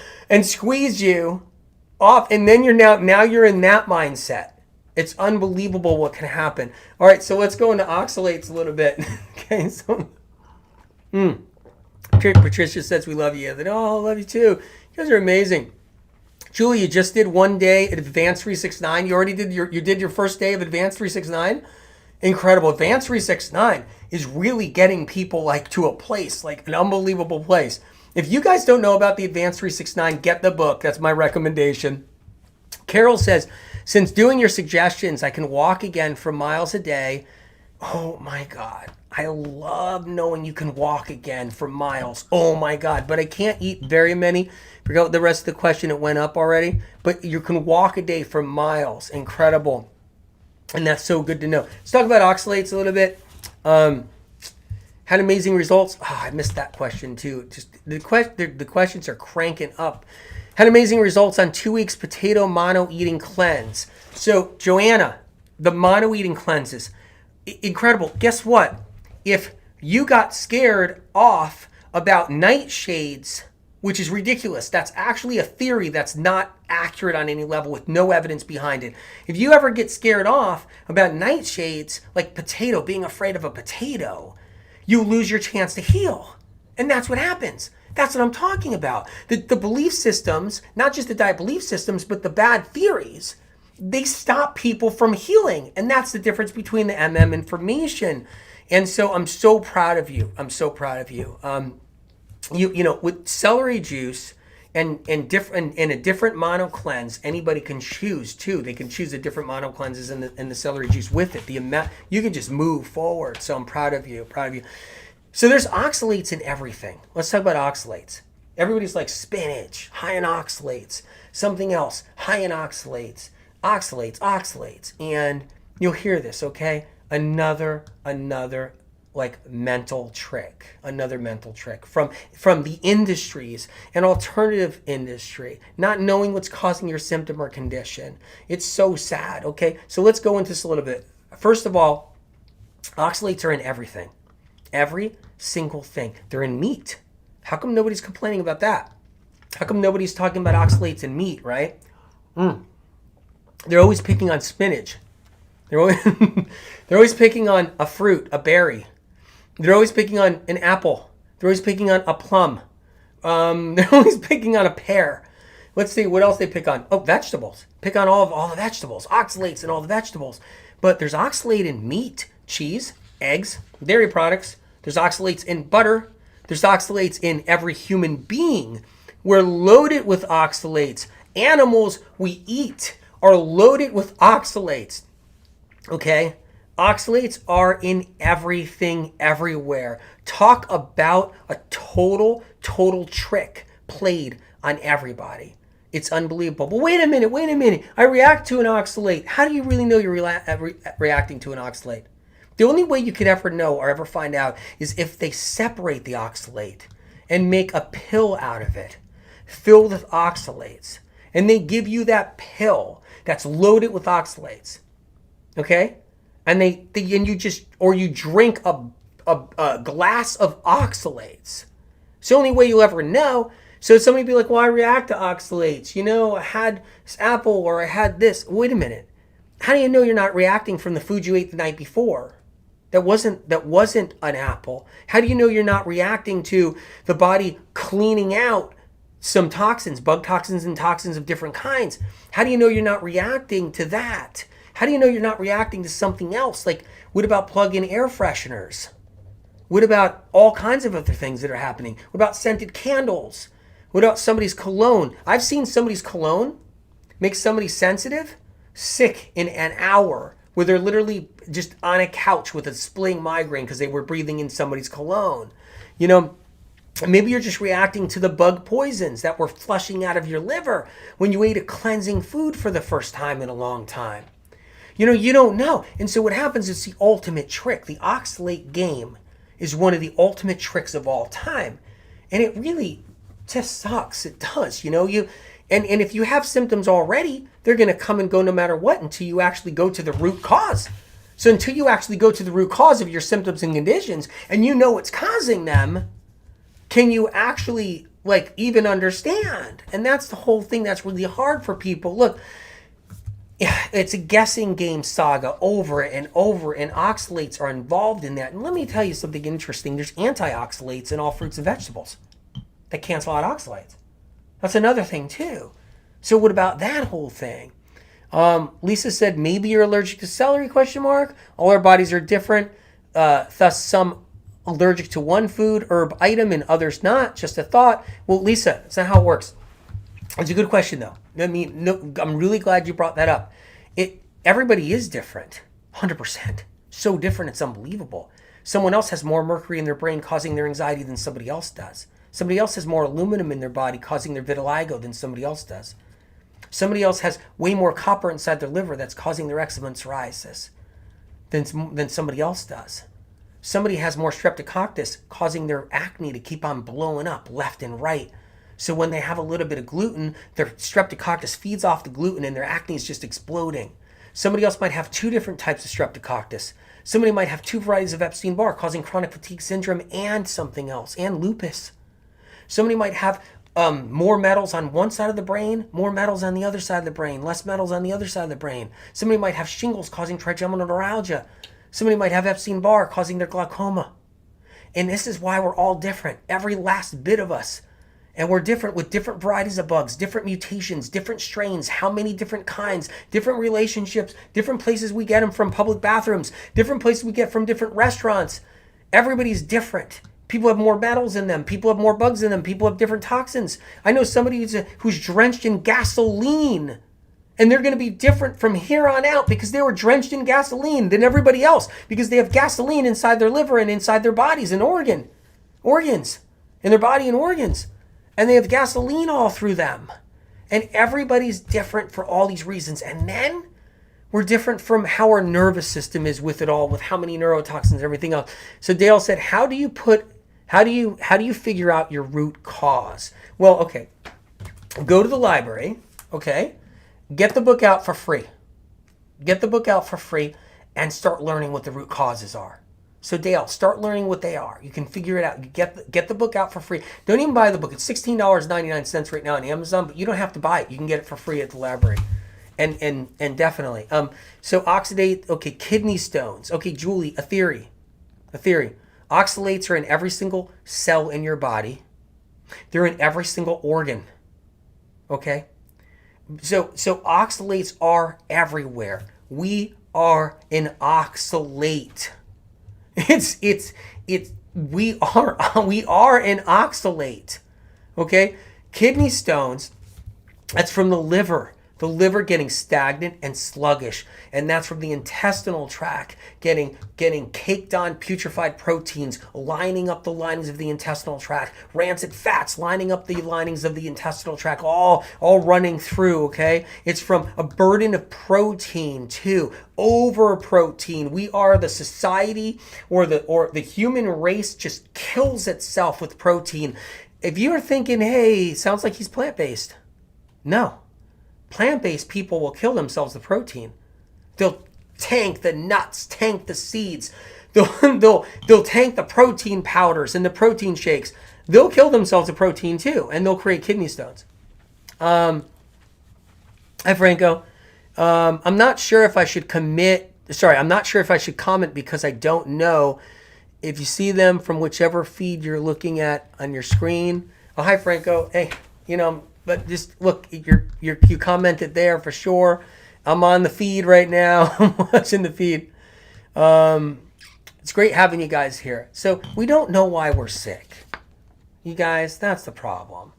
off. And then you're in that mindset. It's unbelievable what can happen. All right, so let's go into oxalates a little bit. Okay, so Patricia says we love you. Oh, I love you too. You guys are amazing. Julie, you just did one day at Advanced 369. You already did your first day of Advanced 369. Incredible. Advanced 369 is really getting people like to a place, like an unbelievable place. If you guys don't know about the Advanced 369, get the book. That's my recommendation. Carol says, since doing your suggestions, I can walk again for miles a day. Oh my God. I love knowing you can walk again for miles. Oh my God. But I can't eat very many. Forgot the rest of the question. It went up already. But you can walk a day for miles. Incredible. And that's so good to know. Let's talk about oxalates a little bit. Had amazing results. Oh, I missed that question too. Just the questions are cranking up. Had amazing results on 2 weeks potato mono eating cleanse. So Joanna, the mono eating cleanses, incredible. Guess what? If you got scared off about nightshades, which is ridiculous, that's actually a theory that's not accurate on any level with no evidence behind it. If you ever get scared off about nightshades, like potato, being afraid of a potato, you lose your chance to heal. And that's what happens. That's what I'm talking about. The belief systems, not just the diet belief systems, but the bad theories, they stop people from healing. And that's the difference between the information. And so I'm so proud of you. I'm so proud of you. You know, with celery juice and a different mono cleanse, anybody can choose too. They can choose the different mono cleanses and the celery juice with it. The amount you can just move forward. So I'm proud of you. Proud of you. So there's oxalates in everything. Let's talk about oxalates. Everybody's like spinach, high in oxalates. Something else, high in oxalates. Oxalates. And you'll hear this, okay? Another like mental trick. Another mental trick from the industries, an alternative industry, not knowing what's causing your symptom or condition. It's so sad, okay? So let's go into this a little bit. First of all, oxalates are in everything. Every single thing. They're in meat. How come nobody's complaining about that? How come nobody's talking about oxalates in meat, right? They're always picking on spinach. They're always picking on a fruit, a berry. They're always picking on an apple. They're always picking on a plum. They're always picking on a pear. Let's see what else they pick on. Oh, vegetables. Pick on all the vegetables. Oxalates in all the vegetables. But there's oxalate in meat, cheese, eggs, dairy products. There's oxalates in butter. There's oxalates in every human being. We're loaded with oxalates. Animals we eat are loaded with oxalates. Okay? Oxalates are in everything, everywhere. Talk about a total trick played on everybody. It's unbelievable. But wait a minute. I react to an oxalate. How do you really know you're reacting to an oxalate? The only way you could ever know or ever find out is if they separate the oxalate and make a pill out of it filled with oxalates. And they give you that pill that's loaded with oxalates. Okay? And you drink a glass of oxalates. It's the only way you'll ever know. So somebody be like, well, I react to oxalates. I had this apple or I had this. Wait a minute. How do you know you're not reacting from the food you ate the night before? That wasn't an apple. How do you know you're not reacting to the body cleaning out some toxins, bug toxins and toxins of different kinds? How do you know you're not reacting to that? How do you know you're not reacting to something else? Like, what about plug-in air fresheners? What about all kinds of other things that are happening? What about scented candles? What about somebody's cologne? I've seen somebody's cologne make somebody sensitive sick in an hour, where they're literally just on a couch with a splitting migraine because they were breathing in somebody's cologne. Maybe you're just reacting to the bug poisons that were flushing out of your liver when you ate a cleansing food for the first time in a long time. You don't know. And so what happens is the ultimate trick. The oxalate game is one of the ultimate tricks of all time. And it really just sucks. It does. And if you have symptoms already, they're going to come and go no matter what until you actually go to the root cause. So until you actually go to the root cause of your symptoms and conditions and you know what's causing them, can you actually even understand? And that's the whole thing that's really hard for people. Look, it's a guessing game saga over and over, and oxalates are involved in that. And let me tell you something interesting. There's antioxalates in all fruits and vegetables that cancel out oxalates. That's another thing too. So what about that whole thing? Lisa said, maybe you're allergic to celery, ? All our bodies are different. Thus some allergic to one food, herb item, and others not. Just a thought. Well, Lisa, that's not how it works. It's a good question though. I'm really glad you brought that up. Everybody is different. 100%. So different, it's unbelievable. Someone else has more mercury in their brain causing their anxiety than somebody else does. Somebody else has more aluminum in their body causing their vitiligo than somebody else does. Somebody else has way more copper inside their liver that's causing their eczema and psoriasis than somebody else does. Somebody has more streptococcus causing their acne to keep on blowing up left and right. So when they have a little bit of gluten, their streptococcus feeds off the gluten and their acne is just exploding. Somebody else might have 2 different types of streptococcus. Somebody might have 2 varieties of Epstein Barr causing chronic fatigue syndrome and something else, and lupus. Somebody might have more metals on one side of the brain, more metals on the other side of the brain, less metals on the other side of the brain. Somebody might have shingles causing trigeminal neuralgia. Somebody might have Epstein Barr causing their glaucoma. And this is why we're all different, every last bit of us. And we're different with different varieties of bugs, different mutations, different strains, how many different kinds, different relationships, different places we get them from, public bathrooms, different places we get from different restaurants. Everybody's different. People have more metals in them. People have more bugs in them. People have different toxins. I know somebody who's drenched in gasoline, and they're going to be different from here on out because they were drenched in gasoline than everybody else because they have gasoline inside their liver and inside their bodies and organs, in their body and organs. And they have gasoline all through them. And everybody's different for all these reasons. And then we're different from how our nervous system is with it all, with how many neurotoxins and everything else. So Dale said, how do you figure out your root cause? Well, okay. Go to the library, okay? Get the book out for free. And start learning what the root causes are. So Dale, start learning what they are. You can figure it out. You get the book out for free. Don't even buy the book. It's $16.99 right now on Amazon, but you don't have to buy it. You can get it for free at the library. And definitely. So oxidate, okay, kidney stones. Okay, Julie, a theory. Oxalates are in every single cell in your body. They're in every single organ. Okay? So oxalates are everywhere. We are an oxalate. We are an oxalate. Okay? Kidney stones, that's from the liver. The liver getting stagnant and sluggish, and that's from the intestinal tract getting caked on putrefied proteins lining up the linings of the intestinal tract, rancid fats lining up the linings of the intestinal tract, all running through. Okay, it's from a burden of protein too, over protein. We are the society, or the human race just kills itself with protein. If you're thinking, hey, sounds like he's plant-based, no. Plant-based people will kill themselves with protein. They'll tank the nuts, tank the seeds. They'll tank the protein powders and the protein shakes. They'll kill themselves with protein too, and they'll create kidney stones. Hi, Franco. I'm not sure if I should comment because I don't know if you see them from whichever feed you're looking at on your screen. Oh, hi, Franco. Hey, but just look, you commented there for sure. I'm on the feed right now. I'm watching the feed. It's great having you guys here. So we don't know why we're sick. You guys, that's the problem.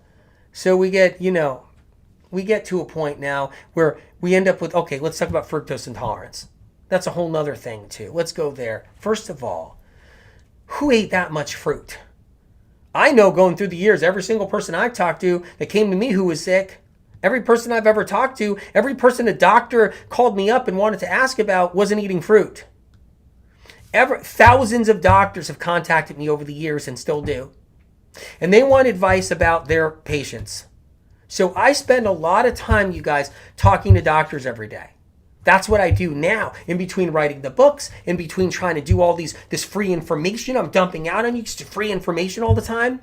So we get to a point now where we end up with, okay, let's talk about fructose intolerance. That's a whole nother thing too. Let's go there. First of all, who ate that much fruit? I know going through the years, every single person I've talked to that came to me who was sick, every person I've ever talked to, every person a doctor called me up and wanted to ask about wasn't eating fruit. Thousands of doctors have contacted me over the years and still do. And they want advice about their patients. So I spend a lot of time, you guys, talking to doctors every day. That's what I do now, in between writing the books, in between trying to do all this free information I'm dumping out on you, just free information all the time.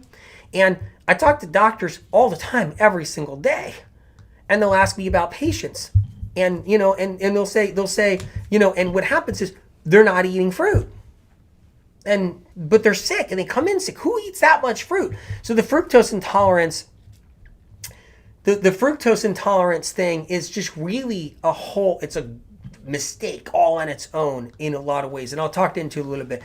And I talk to doctors all the time, every single day. And they'll ask me about patients. And, and they'll say, and what happens is they're not eating fruit. But they're sick and they come in sick. Who eats that much fruit? So the fructose intolerance, the fructose intolerance thing is just really it's a mistake all on its own in a lot of ways. And I'll talk into it a little bit.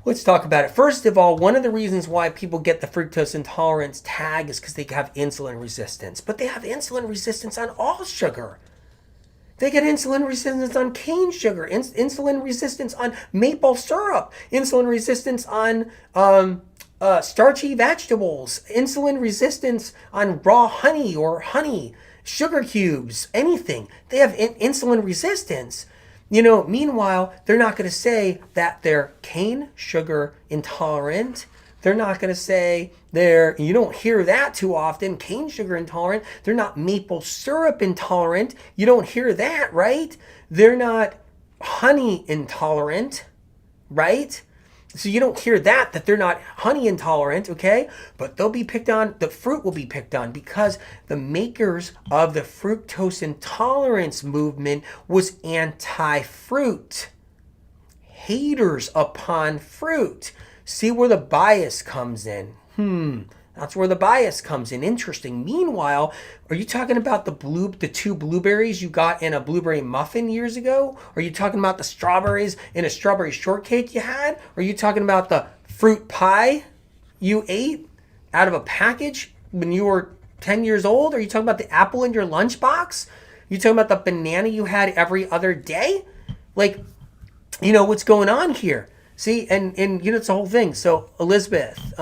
Let's talk about it. First of all, one of the reasons why people get the fructose intolerance tag is because they have insulin resistance. But they have insulin resistance on all sugar. They get insulin resistance on cane sugar, insulin resistance on maple syrup, insulin resistance on starchy vegetables, insulin resistance on raw honey or honey, sugar cubes, anything. They have insulin resistance. Meanwhile, they're not going to say that they're cane sugar intolerant. They're not going to say you don't hear that too often, cane sugar intolerant. They're not maple syrup intolerant. You don't hear that, right? They're not honey intolerant, right? So you don't hear that they're not honey intolerant, okay? But they'll be picked on, the fruit will be picked on because the makers of the fructose intolerance movement was anti-fruit. Haters upon fruit. See where the bias comes in. That's where the bias comes in. Interesting. Meanwhile, are you talking about the two blueberries you got in a blueberry muffin years ago? Are you talking about the strawberries in a strawberry shortcake you had? Are you talking about the fruit pie you ate out of a package when you were 10 years old? Are you talking about the apple in your lunchbox? Are you talking about the banana you had every other day? What's going on here? See, and it's the whole thing. So, Elizabeth,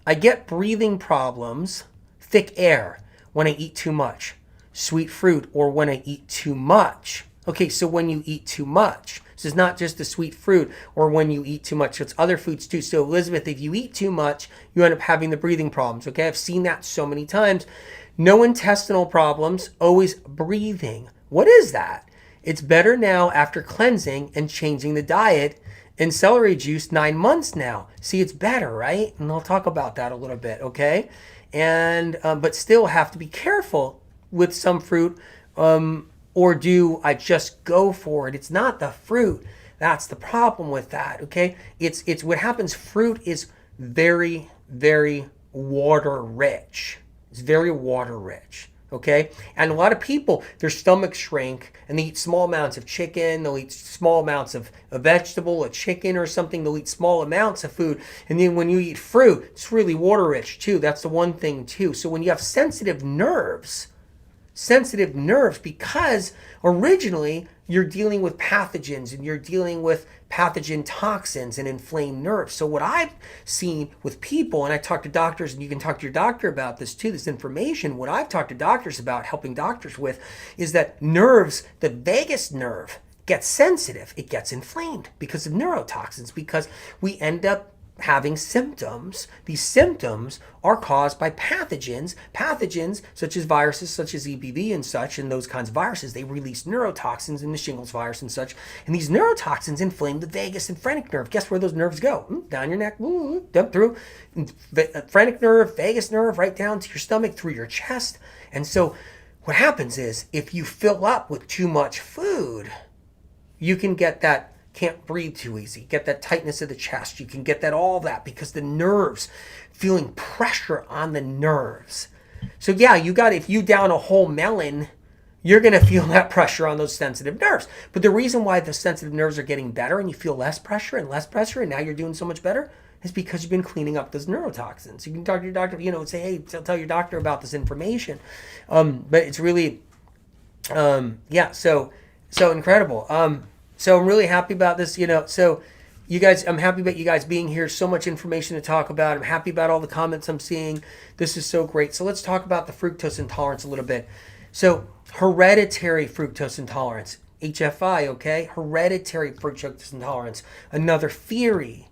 I get breathing problems, thick air, when I eat too much, sweet fruit, or when I eat too much. Okay, so when you eat too much. This is not just the sweet fruit or when you eat too much. It's other foods too. So, Elizabeth, if you eat too much, you end up having the breathing problems. Okay, I've seen that so many times. No intestinal problems, always breathing. What is that? It's better now after cleansing and changing the diet. And celery juice, 9 months now. See, it's better, right? And I'll talk about that a little bit, okay? And but still have to be careful with some fruit, or do I just go for it? It's not the fruit. That's the problem with that, okay? It's what happens. Fruit is very, very water rich. It's very water rich. Okay, and a lot of people, their stomachs shrink and they eat small amounts of chicken, they'll eat small amounts of a vegetable, a chicken or something, they'll eat small amounts of food. And then when you eat fruit, it's really water rich too. That's the one thing too. So when you have sensitive nerves, sensitive nerves because originally you're dealing with pathogens and you're dealing with pathogen toxins and inflamed nerves. So what I've seen with people, and I talk to doctors, and you can talk to your doctor about this too, this information, what I've talked to doctors about, helping doctors with, is that nerves, the vagus nerve gets sensitive. It gets inflamed because of neurotoxins, because we end up having symptoms. These symptoms are caused by pathogens such as viruses, such as EBV and such, and those kinds of viruses. They release neurotoxins in the shingles virus and such, and these neurotoxins inflame the vagus and phrenic nerve. Guess where those nerves go? Down your neck, dump through phrenic nerve, vagus nerve, right down to your stomach, through your chest. And so what happens is, if you fill up with too much food, you can get that can't breathe too easy, get that tightness of the chest. You can get that, all that, because the nerves, feeling pressure on the nerves. So yeah, if you down a whole melon, you're going to feel that pressure on those sensitive nerves. But the reason why the sensitive nerves are getting better and you feel less pressure, and now you're doing so much better, is because you've been cleaning up those neurotoxins. You can talk to your doctor, say, hey, tell your doctor about this information. But it's really, so incredible. So I'm really happy about this, so you guys, I'm happy about you guys being here. So much information to talk about. I'm happy about all the comments I'm seeing. This is so great. So let's talk about the fructose intolerance a little bit. So hereditary fructose intolerance, HFI, okay? Hereditary fructose intolerance, another theory,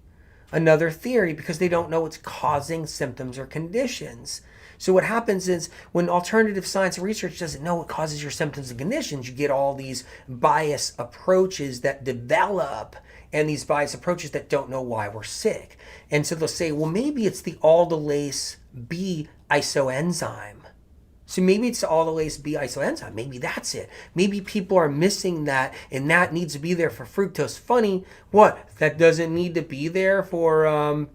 because they don't know what's causing symptoms or conditions. So what happens is, when alternative science and research doesn't know what causes your symptoms and conditions, you get all these bias approaches that develop, and these bias approaches that don't know why we're sick. And so they'll say, well, maybe it's the aldolase B isoenzyme. So maybe it's the aldolase B isoenzyme. Maybe that's it. Maybe people are missing that, and that needs to be there for fructose. Funny, what? That doesn't need to be there for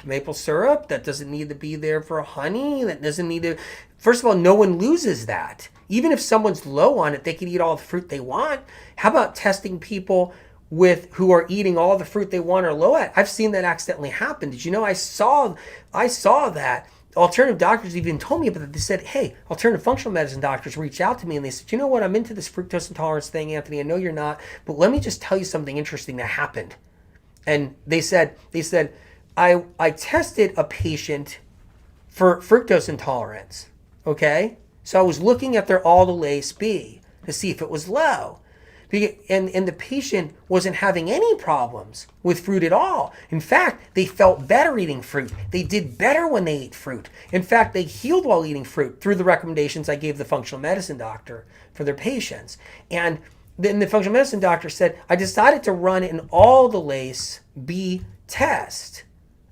maple syrup? That doesn't need to be there for honey? That doesn't need to... First of all, no one loses that. Even if someone's low on it, they can eat all the fruit they want. How about testing people who are eating all the fruit they want or low at? I've seen that accidentally happen. Did you know I saw that? Alternative doctors even told me about it. They said, hey, alternative functional medicine doctors reached out to me and they said, you know what, I'm into this fructose intolerance thing, Anthony. I know you're not, but let me just tell you something interesting that happened. And they said, I tested a patient for fructose intolerance, okay? So I was looking at their aldolase B to see if it was low. And the patient wasn't having any problems with fruit at all. In fact, they felt better eating fruit. They did better when they ate fruit. In fact, they healed while eating fruit through the recommendations I gave the functional medicine doctor for their patients. And then the functional medicine doctor said, I decided to run an aldolase B test,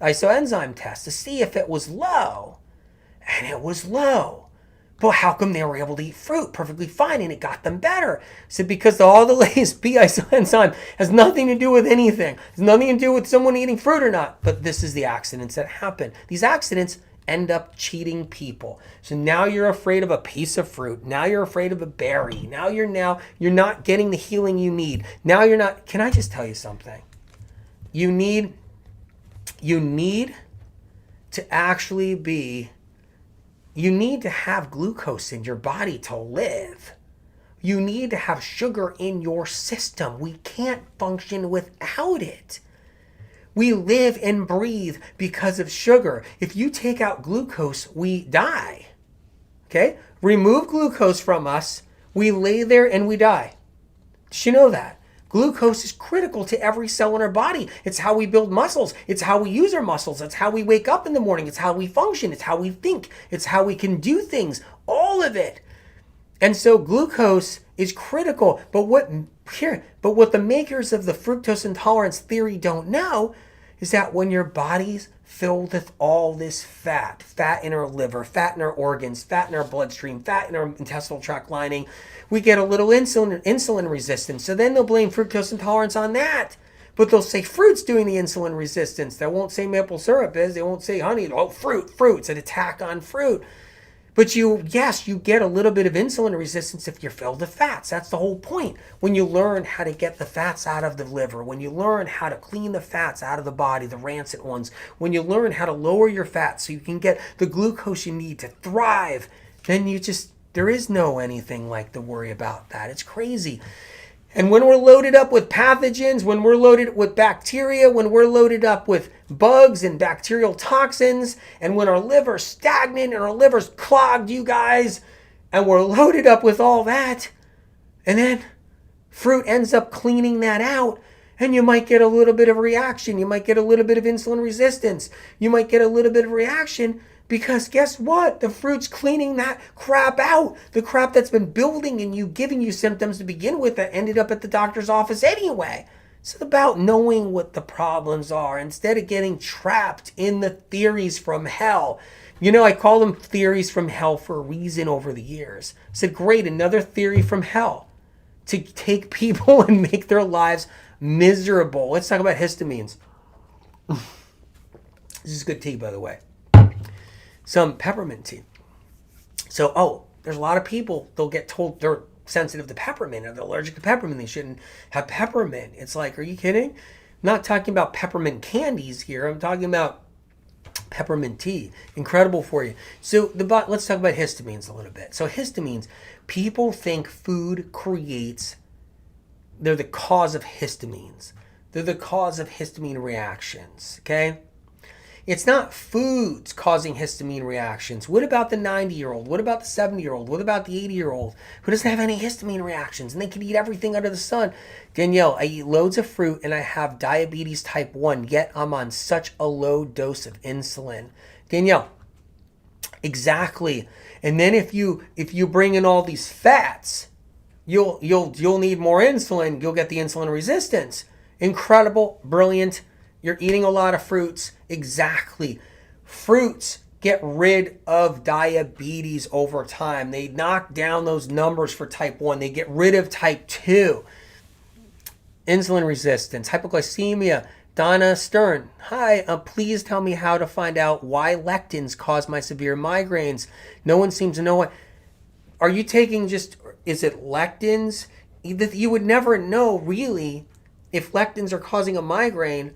isoenzyme test, to see if it was low. And it was low. But how come they were able to eat fruit perfectly fine and it got them better? So because the aldolase B isoenzyme has nothing to do with anything. It has nothing to do with someone eating fruit or not. But this is the accidents that happen. These accidents end up cheating people. So now you're afraid of a piece of fruit. Now you're afraid of a berry. Now you're not getting the healing you need. Now you're not... Can I just tell you something? You need to actually be... You need to have glucose in your body to live. You need to have sugar in your system. We can't function without it. We live and breathe because of sugar. If you take out glucose, we die. Okay? Remove glucose from us, we lay there and we die. Did you know that? Glucose is critical to every cell in our body. It's how we build muscles. It's how we use our muscles. It's how we wake up in the morning. It's how we function. It's how we think. It's how we can do things. All of it. And so glucose is critical. But what the makers of the fructose intolerance theory don't know is that when your body's filled with all this fat in our liver, fat in our organs, fat in our bloodstream, fat in our intestinal tract lining, we get a little insulin resistance. So then they'll blame fructose intolerance on that. But they'll say fruit's doing the insulin resistance. They won't say maple syrup is. They won't say honey. Oh, fruit. It's an attack on fruit. But you get a little bit of insulin resistance if you're filled with fats. That's the whole point. When you learn how to get the fats out of the liver, when you learn how to clean the fats out of the body, the rancid ones, when you learn how to lower your fats so you can get the glucose you need to thrive, then There is no anything like to worry about that. It's crazy. And when we're loaded up with pathogens, when we're loaded with bacteria, when we're loaded up with bugs and bacterial toxins, and when our liver's stagnant and our liver's clogged, you guys, and we're loaded up with all that, and then fruit ends up cleaning that out, and you might get a little bit of reaction. You might get a little bit of insulin resistance. You might get a little bit of reaction because guess what? The fruit's cleaning that crap out. The crap that's been building in you, giving you symptoms to begin with that ended up at the doctor's office anyway. It's about knowing what the problems are instead of getting trapped in the theories from hell. You know, I call them theories from hell for a reason over the years. I said, great, another theory from hell to take people and make their lives miserable. Let's talk about histamines. This is good tea, by the way. Some peppermint tea. So, there's a lot of people, they'll get told they're sensitive to peppermint or they're allergic to peppermint. They shouldn't have peppermint. It's like, are you kidding? I'm not talking about peppermint candies here. I'm talking about peppermint tea. Incredible for you. So let's talk about histamines a little bit. So histamines, people think food creates, they're the cause of histamines. They're the cause of histamine reactions, okay? It's not foods causing histamine reactions. What about the 90-year-old? What about the 70-year-old? What about the 80-year-old who doesn't have any histamine reactions and they can eat everything under the sun? Danielle, I eat loads of fruit and I have diabetes type 1, yet I'm on such a low dose of insulin. Danielle, exactly. And then if you bring in all these fats, you'll need more insulin. You'll get the insulin resistance. Incredible, brilliant. You're eating a lot of fruits. Exactly. Fruits get rid of diabetes over time. They knock down those numbers for type 1. They get rid of type 2. Insulin resistance, hypoglycemia. Donna Stern. Hi, please tell me how to find out why lectins cause my severe migraines. No one seems to know what. Are you taking is it lectins? You would never know really if lectins are causing a migraine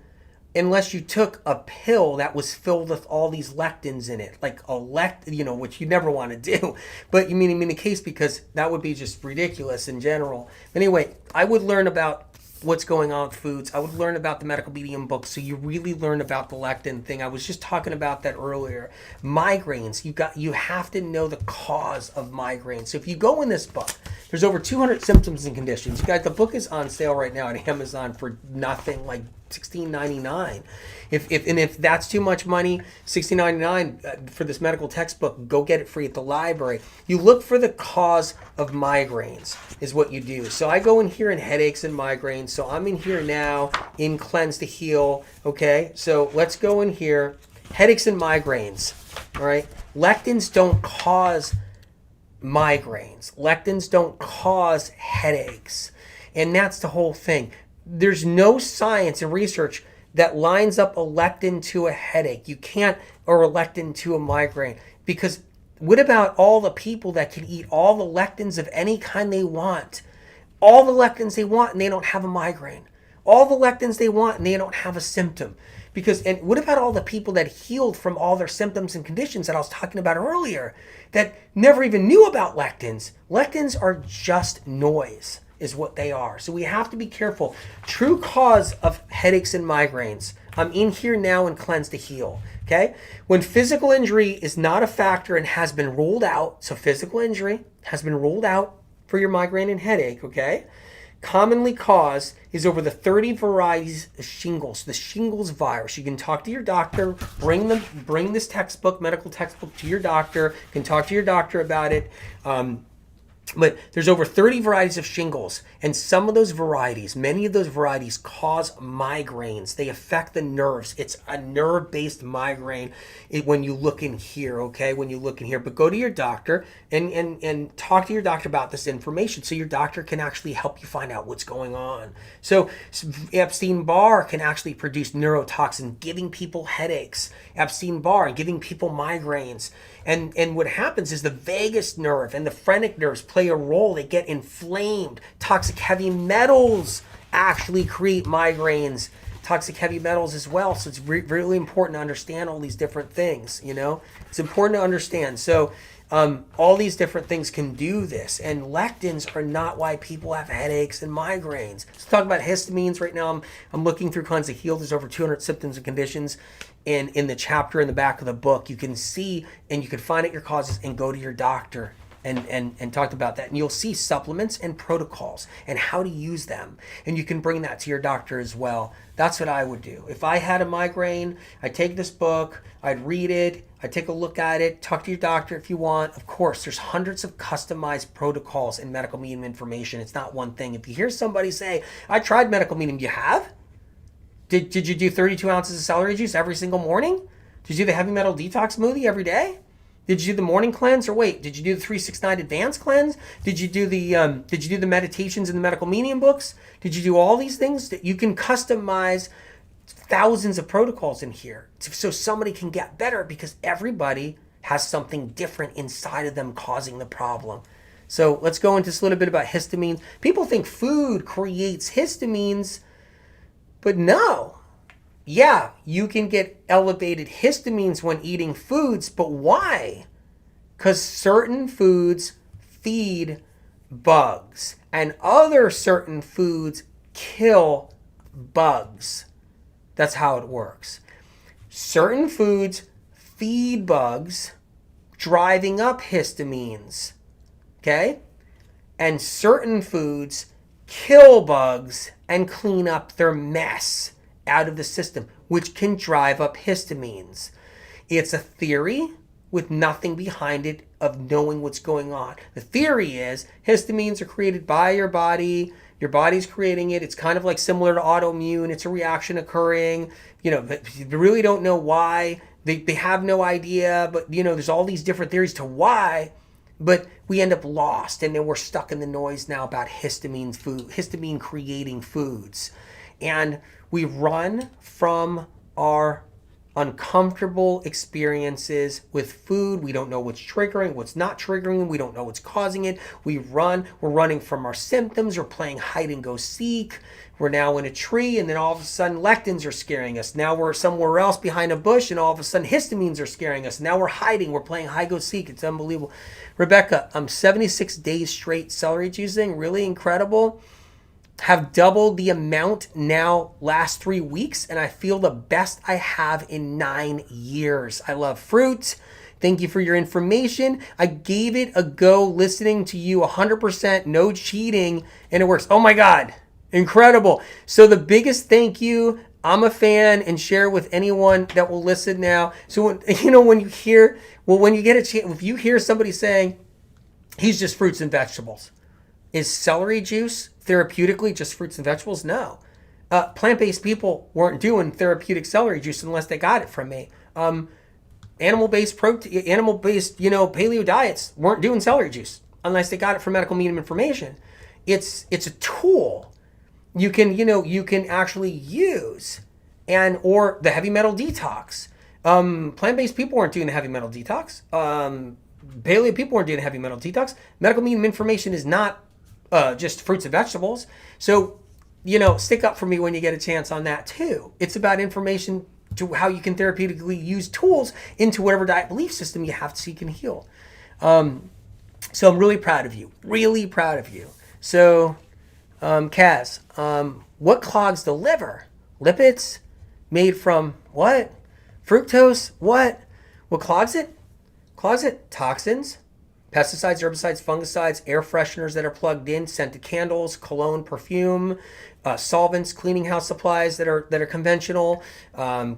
unless you took a pill that was filled with all these lectins in it, like which you never want to do. But you mean the case because that would be just ridiculous in general. Anyway, I would learn about what's going on with foods. I would learn about the medical medium book so you really learn about the lectin thing. I was just talking about that earlier. Migraines, you have to know the cause of migraines. So if you go in this book, there's over 200 symptoms and conditions. You guys, the book is on sale right now at Amazon for nothing, like $16.99. If that's too much money, $16.99 for this medical textbook, go get it free at the library. You look for the cause of migraines is what you do. So I go in here in headaches and migraines. So I'm in here now in Cleanse to Heal. Okay, so let's go in here. Headaches and migraines. All right, lectins don't cause migraines. Lectins don't cause headaches. And that's the whole thing. There's no science and research that lines up a lectin to a headache. You can't, or a lectin to a migraine. Because what about all the people that can eat all the lectins of any kind they want? All the lectins they want and they don't have a migraine. All the lectins they want and they don't have a symptom. And what about all the people that healed from all their symptoms and conditions that I was talking about earlier that never even knew about lectins? Lectins are just noise, is what they are. So we have to be careful. True cause of headaches and migraines. I'm in here now in Cleanse to Heal. Okay? When physical injury is not a factor and has been ruled out, so physical injury has been ruled out for your migraine and headache, okay? Commonly caused is over the 30 varieties of shingles, the shingles virus. You can talk to your doctor, bring this textbook, medical textbook to your doctor, you can talk to your doctor about it. But there's over 30 varieties of shingles, and some of those varieties, many of those varieties cause migraines. They affect the nerves. It's a nerve-based migraine when you look in here, okay? When you look in here. But go to your doctor and talk to your doctor about this information so your doctor can actually help you find out what's going on. So Epstein Barr can actually produce neurotoxin, giving people headaches. Epstein Barr giving people migraines. And what happens is the vagus nerve and the phrenic nerves play a role. They get inflamed. Toxic heavy metals actually create migraines. Toxic heavy metals as well. So it's really important to understand all these different things, you know. It's important to understand. So All these different things can do this. And lectins are not why people have headaches and migraines. Let's talk about histamines right now. I'm looking through Cleanse to Heal. There's over 200 symptoms and conditions in the chapter in the back of the book. You can see and you can find out your causes and go to your doctor and talk about that. And you'll see supplements and protocols and how to use them. And you can bring that to your doctor as well. That's what I would do. If I had a migraine, I'd take this book, I'd read it, I'd take a look at it, talk to your doctor if you want. Of course, there's hundreds of customized protocols in medical medium information. It's not one thing. If you hear somebody say, I tried medical medium, you have? Did you do 32 ounces of celery juice every single morning? Did you do the heavy metal detox smoothie every day? Did you do the morning cleanse, or wait, did you do the 369 advanced cleanse? Did you do the meditations in the medical medium books? Did you do all these things? That you can customize thousands of protocols in here so somebody can get better, because everybody has something different inside of them causing the problem. So let's go into this a little bit about histamines. People think food creates histamines, but no. Yeah, you can get elevated histamines when eating foods, but why? Because certain foods feed bugs and other certain foods kill bugs. That's how it works. Certain foods feed bugs, driving up histamines, okay? And certain foods kill bugs and clean up their mess out of the system, which can drive up histamines. It's a theory with nothing behind it of knowing what's going on. The theory is histamines are created by your body. Your body's creating it. It's kind of like similar to autoimmune. It's a reaction occurring. They really don't know why. They have no idea, but there's all these different theories to why. But we end up lost, and then we're stuck in the noise now about histamine creating foods. And we run from our uncomfortable experiences with food. We don't know what's triggering, what's not triggering. We don't know what's causing it. We're running from our symptoms. We're playing hide and go seek. We're now in a tree, and then all of a sudden lectins are scaring us. Now we're somewhere else behind a bush, and all of a sudden histamines are scaring us. Now we're hiding. We're playing hide go seek. It's unbelievable. Rebecca, I'm 76 days straight celery juicing. Really incredible. Have doubled the amount now last 3 weeks, and I feel the best I have in 9 years. I love fruit. Thank you for your information. I gave it a go listening to you 100%, no cheating, and it works. Oh my God, incredible. So the biggest thank you, I'm a fan, and share with anyone that will listen now. So when you get a chance, if you hear somebody saying, he's just fruits and vegetables, is celery juice therapeutically just fruits and vegetables? No. Plant-based people weren't doing therapeutic celery juice unless they got it from me. Animal-based paleo diets weren't doing celery juice unless they got it from medical medium information. It's a tool you can actually use, or the heavy metal detox. Plant-based people weren't doing the heavy metal detox. Paleo people weren't doing the heavy metal detox. Medical medium information is not just fruits and vegetables. So, stick up for me when you get a chance on that too. It's about information to how you can therapeutically use tools into whatever diet belief system you have so you can heal. So I'm really proud of you. Really proud of you. So, Kaz, what clogs the liver? Lipids made from what? Fructose? What? What clogs it? Toxins. Pesticides, herbicides, fungicides, air fresheners that are plugged in, scented candles, cologne, perfume, solvents, cleaning house supplies that are conventional,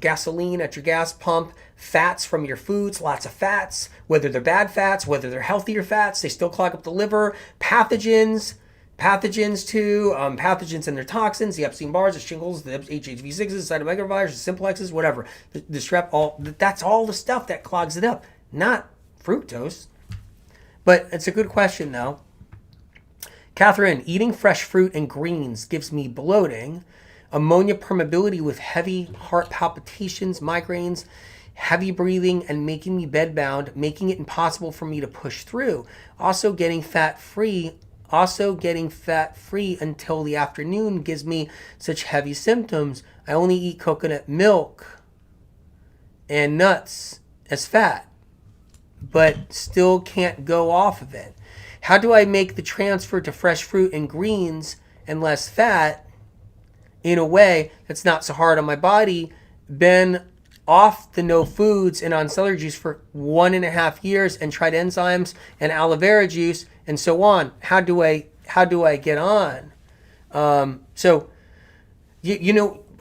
gasoline at your gas pump, fats from your foods, lots of fats, whether they're bad fats, whether they're healthier fats, they still clog up the liver. Pathogens too, pathogens and their toxins, the Epstein Barrs, the shingles, the HHV6s, the cytomegalovirus, the simplexes, whatever, the strep, that's all the stuff that clogs it up, not fructose. But it's a good question, though. Catherine, eating fresh fruit and greens gives me bloating, ammonia permeability with heavy heart palpitations, migraines, heavy breathing, and making me bedbound, making it impossible for me to push through. Also getting fat-free until the afternoon gives me such heavy symptoms. I only eat coconut milk and nuts as fat. but still can't go off of it? How do I make the transfer to fresh fruit and greens and less fat in a way that's not so hard on my body? Been off the no foods and on celery juice for 1.5 years and tried enzymes and aloe vera juice and so on. How do I get on? So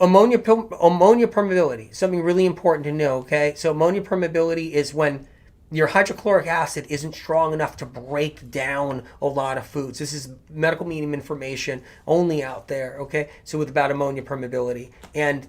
ammonia permeability, something really important to know. Okay, so ammonia permeability is when your hydrochloric acid isn't strong enough to break down a lot of foods. This is medical medium information only out there, okay? So with about ammonia permeability, and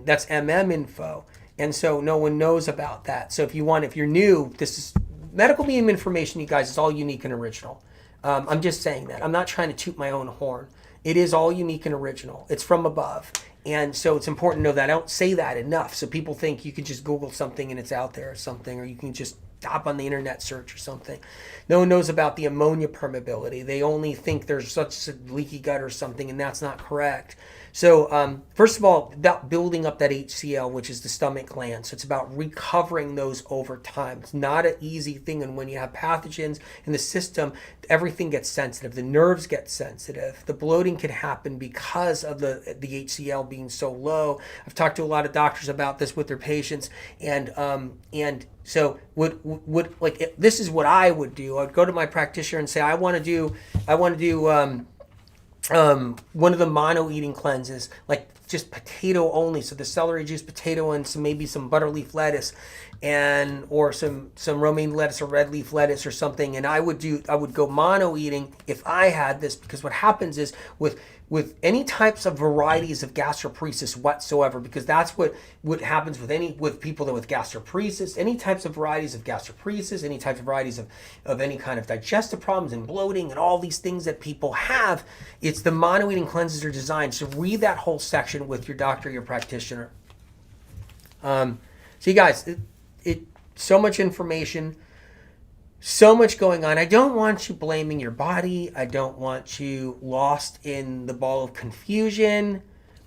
that's info. And so no one knows about that. So if you're new, this is medical medium information, you guys. It's all unique and original. I'm just saying that. I'm not trying to toot my own horn. It is all unique and original. It's from above. And so it's important to know that. I don't say that enough. So people think you can just Google something and it's out there or something, or you can just hop on the internet search or something. No one knows about the ammonia permeability. They only think there's such a leaky gut or something, and that's not correct. So first of all, about building up that HCl, which is the stomach gland. So it's about recovering those over time. It's not an easy thing. And when you have pathogens in the system, everything gets sensitive. The nerves get sensitive. The bloating can happen because of the HCl being so low. I've talked to a lot of doctors about this with their patients, and so this is what I would do. I'd go to my practitioner and say, I want to do one of the mono eating cleanses, like just potato only. So the celery juice, potato, and maybe some butter leaf lettuce, or some romaine lettuce or red leaf lettuce or something. And I would go mono eating if I had this, because what happens is with any types of varieties of gastroparesis whatsoever, because that's what happens with people that with gastroparesis, any types of varieties of gastroparesis, any types of varieties of any kind of digestive problems and bloating and all these things that people have, it's the mono eating cleanses are designed. So read that whole section with your doctor, your practitioner. So you guys, it so much information, so much going on. I don't want you blaming your body. I don't want you lost in the ball of confusion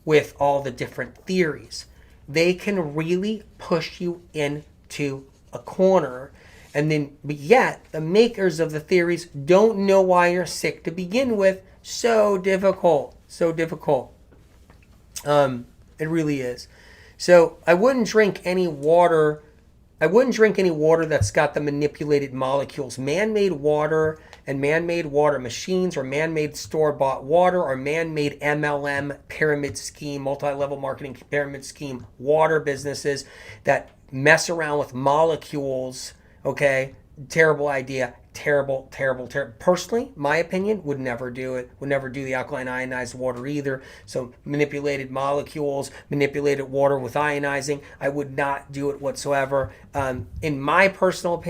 with all the different theories. They can really push you into a corner. But yet the makers of the theories don't know why you're sick to begin with. So difficult. It really is. So I wouldn't drink any water that's got the manipulated molecules. Man-made water and man-made water machines, or man-made store-bought water, or man-made MLM pyramid scheme, multi-level marketing pyramid scheme water businesses that mess around with molecules, okay? Terrible idea. Terrible. Personally, my opinion, would never do it. Would never do the alkaline ionized water either. So manipulated molecules, manipulated water with ionizing, I would not do it whatsoever. In my personal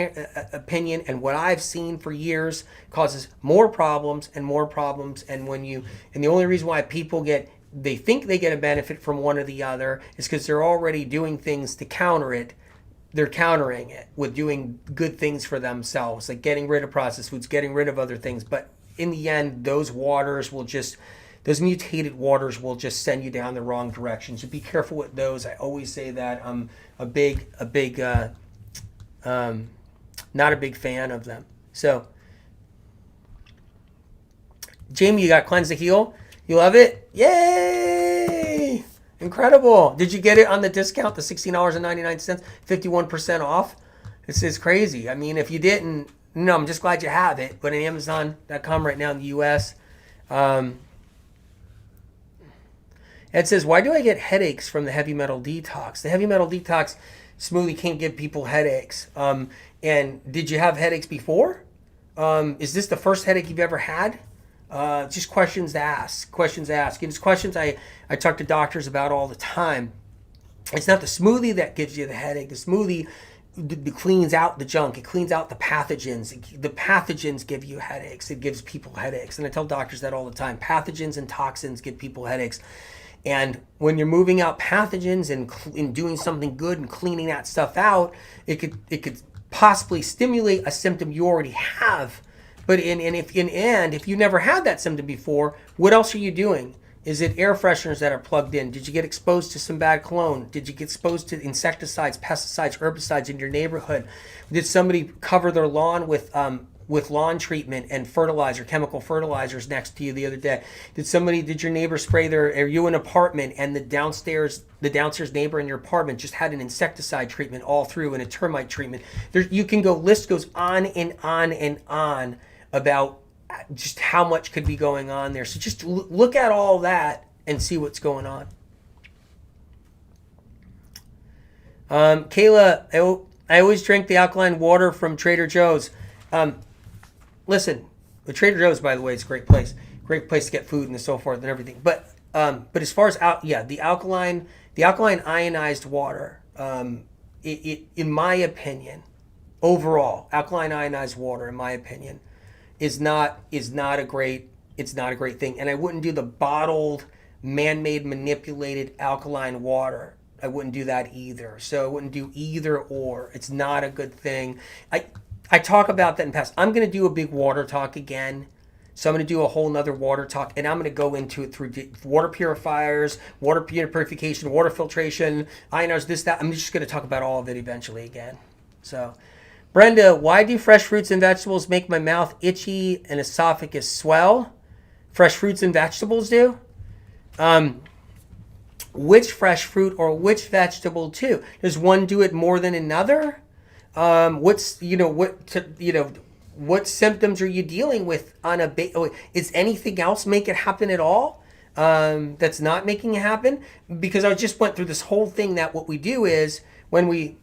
opinion, and what I've seen for years, causes more problems. And the only reason why people they think they get a benefit from one or the other is because they're already doing things to counter it. They're countering it with doing good things for themselves, like getting rid of processed foods, getting rid of other things. But in the end, those mutated waters will just send you down the wrong direction. So be careful with those. I always say that. I'm not a big fan of them. So, Jamie, you got Cleanse to Heal. You love it? Yay! Incredible. Did you get it on the discount, the $16.99, 51% off? This is crazy. I mean, if you didn't, no, I'm just glad you have it. But on Amazon.com right now in the US, it says, why do I get headaches from the heavy metal detox? The heavy metal detox smoothie can't give people headaches. And did you have headaches before? Is this the first headache you've ever had? Just questions to ask. And it's questions I talk to doctors about all the time. It's not the smoothie that gives you the headache. The smoothie cleans out the junk. It cleans out the pathogens. The pathogens give you headaches. It gives people headaches. And I tell doctors that all the time. Pathogens and toxins give people headaches. And when you're moving out pathogens and doing something good and cleaning that stuff out, it could possibly stimulate a symptom you already have. But if you never had that symptom before, what else are you doing? Is it air fresheners that are plugged in? Did you get exposed to some bad cologne? Did you get exposed to insecticides, pesticides, herbicides in your neighborhood? Did somebody cover their lawn with lawn treatment and fertilizer, chemical fertilizers next to you the other day? Did your neighbor spray are you in an apartment and the downstairs neighbor in your apartment just had an insecticide treatment all through and a termite treatment? You can go, list goes on and on and on about just how much could be going on there. So just look at all that and see what's going on. Kayla, I always drink the alkaline water from Trader Joe's. Listen, the Trader Joe's, by the way, is a great place to get food and so forth and everything. But as far as the alkaline ionized water, in my opinion, overall, alkaline ionized water, in my opinion, is not a great thing. And I wouldn't do the bottled, man-made, manipulated alkaline water. I wouldn't do that either. So I wouldn't do either or. It's not a good thing. I talk about that in the past. I'm going to do a big water talk again. So I'm going to do a whole nother water talk, and I'm going to go into it through water purifiers, water purification, water filtration, ionizers, this, that. I'm just going to talk about all of it eventually again. So, Brenda, why do fresh fruits and vegetables make my mouth itchy and esophagus swell? Fresh fruits and vegetables do? Which fresh fruit or which vegetable too? Does one do it more than another? What symptoms are you dealing with on is anything else make it happen at all? That's not making it happen? Because I just went through this whole thing that what we do is when we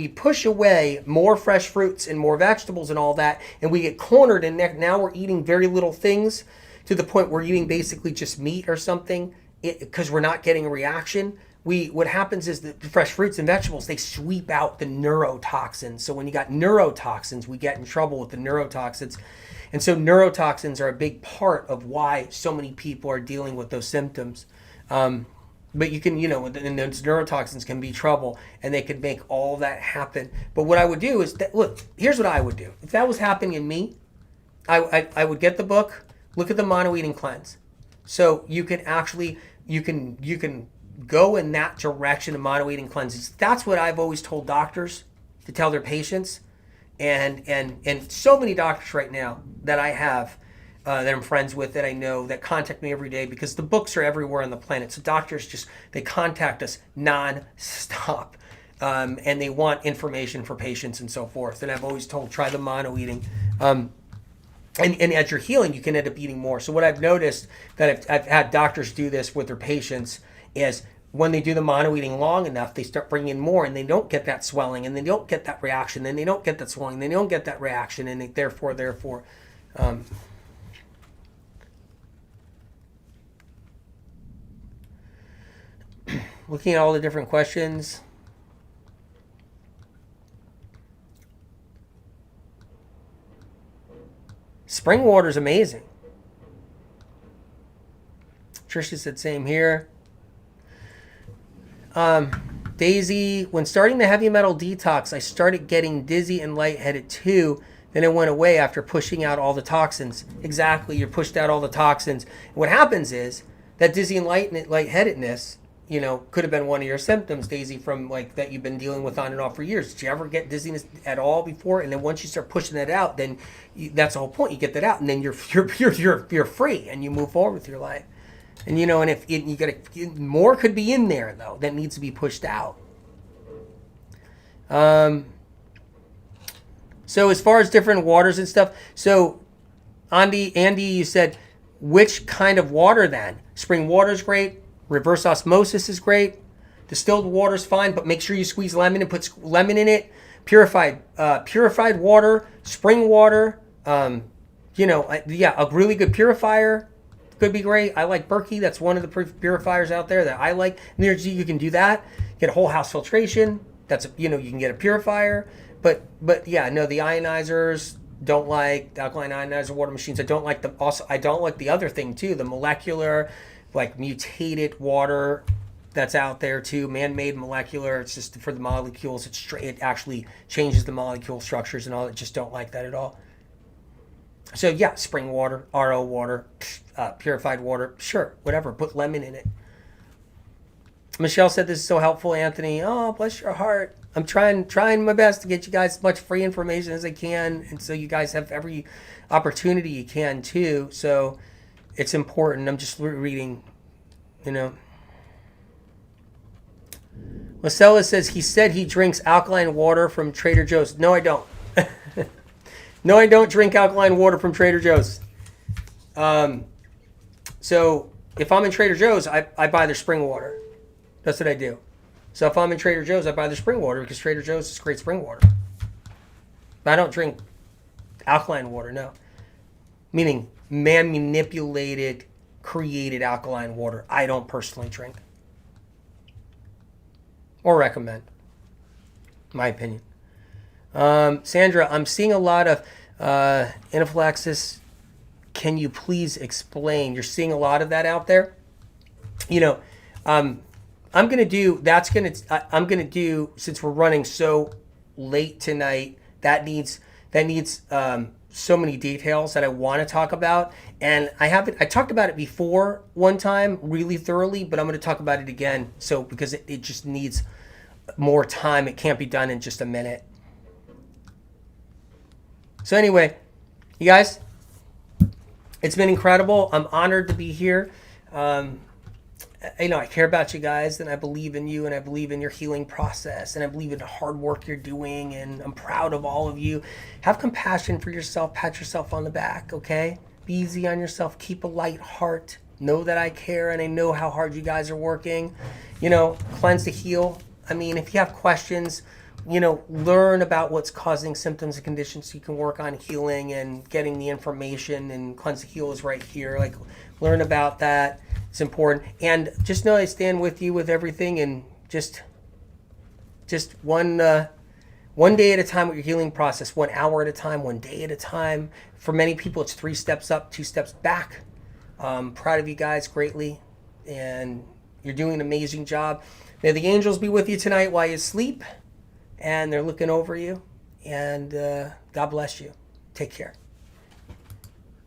push away more fresh fruits and more vegetables and all that, and we get cornered and now we're eating very little things to the point we're eating basically just meat or something because we're not getting a reaction. What happens is that the fresh fruits and vegetables, they sweep out the neurotoxins. So when you got neurotoxins, we get in trouble with the neurotoxins. And so neurotoxins are a big part of why so many people are dealing with those symptoms. But you can, and those neurotoxins can be trouble, and they could make all that happen. But what I would do is, look, here's what I would do. If that was happening in me, I would get the book, look at the mono-eating cleanse. So you can actually, you can go in that direction of mono-eating cleanses. That's what I've always told doctors to tell their patients. And so many doctors right now that I have, that I'm friends with, that I know, that contact me every day because the books are everywhere on the planet. So doctors they contact us non-stop. And they want information for patients and so forth. And I've always told, try the mono-eating. And as you're healing, you can end up eating more. So what I've noticed that I've had doctors do this with their patients is when they do the mono-eating long enough, they start bringing in more and they don't get that swelling and they don't get that reaction and they don't get that swelling, they don't get that reaction, and therefore, looking at all the different questions. Spring water is amazing. Trisha said same here. Daisy, when starting the heavy metal detox, I started getting dizzy and lightheaded too. Then it went away after pushing out all the toxins. Exactly, you pushed out all the toxins. What happens is that dizzy and lightheadedness, could have been one of your symptoms, Daisy, from that you've been dealing with on and off for years. Did you ever get dizziness at all before? And then once you start pushing that out, then that's the whole point. You get that out, and then you're free, and you move forward with your life. And and if you more could be in there though that needs to be pushed out. So as far as different waters and stuff, so Andy, you said which kind of water then? Spring water is great. Reverse osmosis is great. Distilled water is fine, but make sure you squeeze lemon and put lemon in it. Purified water, spring water. A really good purifier could be great. I like Berkey. That's one of the purifiers out there that I like. You can do that. Get a whole house filtration. You can get a purifier. But the ionizers, don't like the alkaline ionizer water machines. I don't like the other thing too, the molecular, mutated water that's out there too, man-made molecular. It's just for the molecules. It actually changes the molecule structures and all. I just don't like that at all. So yeah, spring water, RO water, purified water, sure, whatever. Put lemon in it. Michelle said this is so helpful, Anthony. Oh, bless your heart. I'm trying my best to get you guys as much free information as I can, and so you guys have every opportunity you can too. So it's important. I'm just reading, you know. Marcella says he said he drinks alkaline water from Trader Joe's. No, I don't. No, I don't drink alkaline water from Trader Joe's. So if I'm in Trader Joe's, I buy their spring water. That's what I do. So if I'm in Trader Joe's, I buy the spring water because Trader Joe's is great spring water. But I don't drink alkaline water, no. Meaning man-manipulated, created alkaline water. I don't personally drink. Or recommend. My opinion. Sandra, I'm seeing a lot of anaphylaxis. Can you please explain? You're seeing a lot of that out there. You know, I'm gonna do. Since we're running so late tonight, that needs so many details that I want to talk about, and I talked about it before one time really thoroughly, but I'm going to talk about it again. So because it just needs more time, it can't be done in just a minute. So anyway, you guys, it's been incredible. I'm honored to be here. I care about you guys, and I believe in you, and I believe in your healing process, and I believe in the hard work you're doing, and I'm proud of all of you. Have compassion for yourself. Pat yourself on the back, okay? Be easy on yourself. Keep a light heart. Know that I care, and I know how hard you guys are working. Cleanse to heal. I mean, if you have questions, learn about what's causing symptoms and conditions so you can work on healing and getting the information, and Cleanse to Heal is right here. Learn about that. It's important. And just know I stand with you with everything, and just one day at a time with your healing process, 1 hour at a time, 1 day at a time. For many people, it's 3 steps up, 2 steps back. Proud of you guys greatly, and you're doing an amazing job. May the angels be with you tonight while you sleep, and they're looking over you, and God bless you. Take care.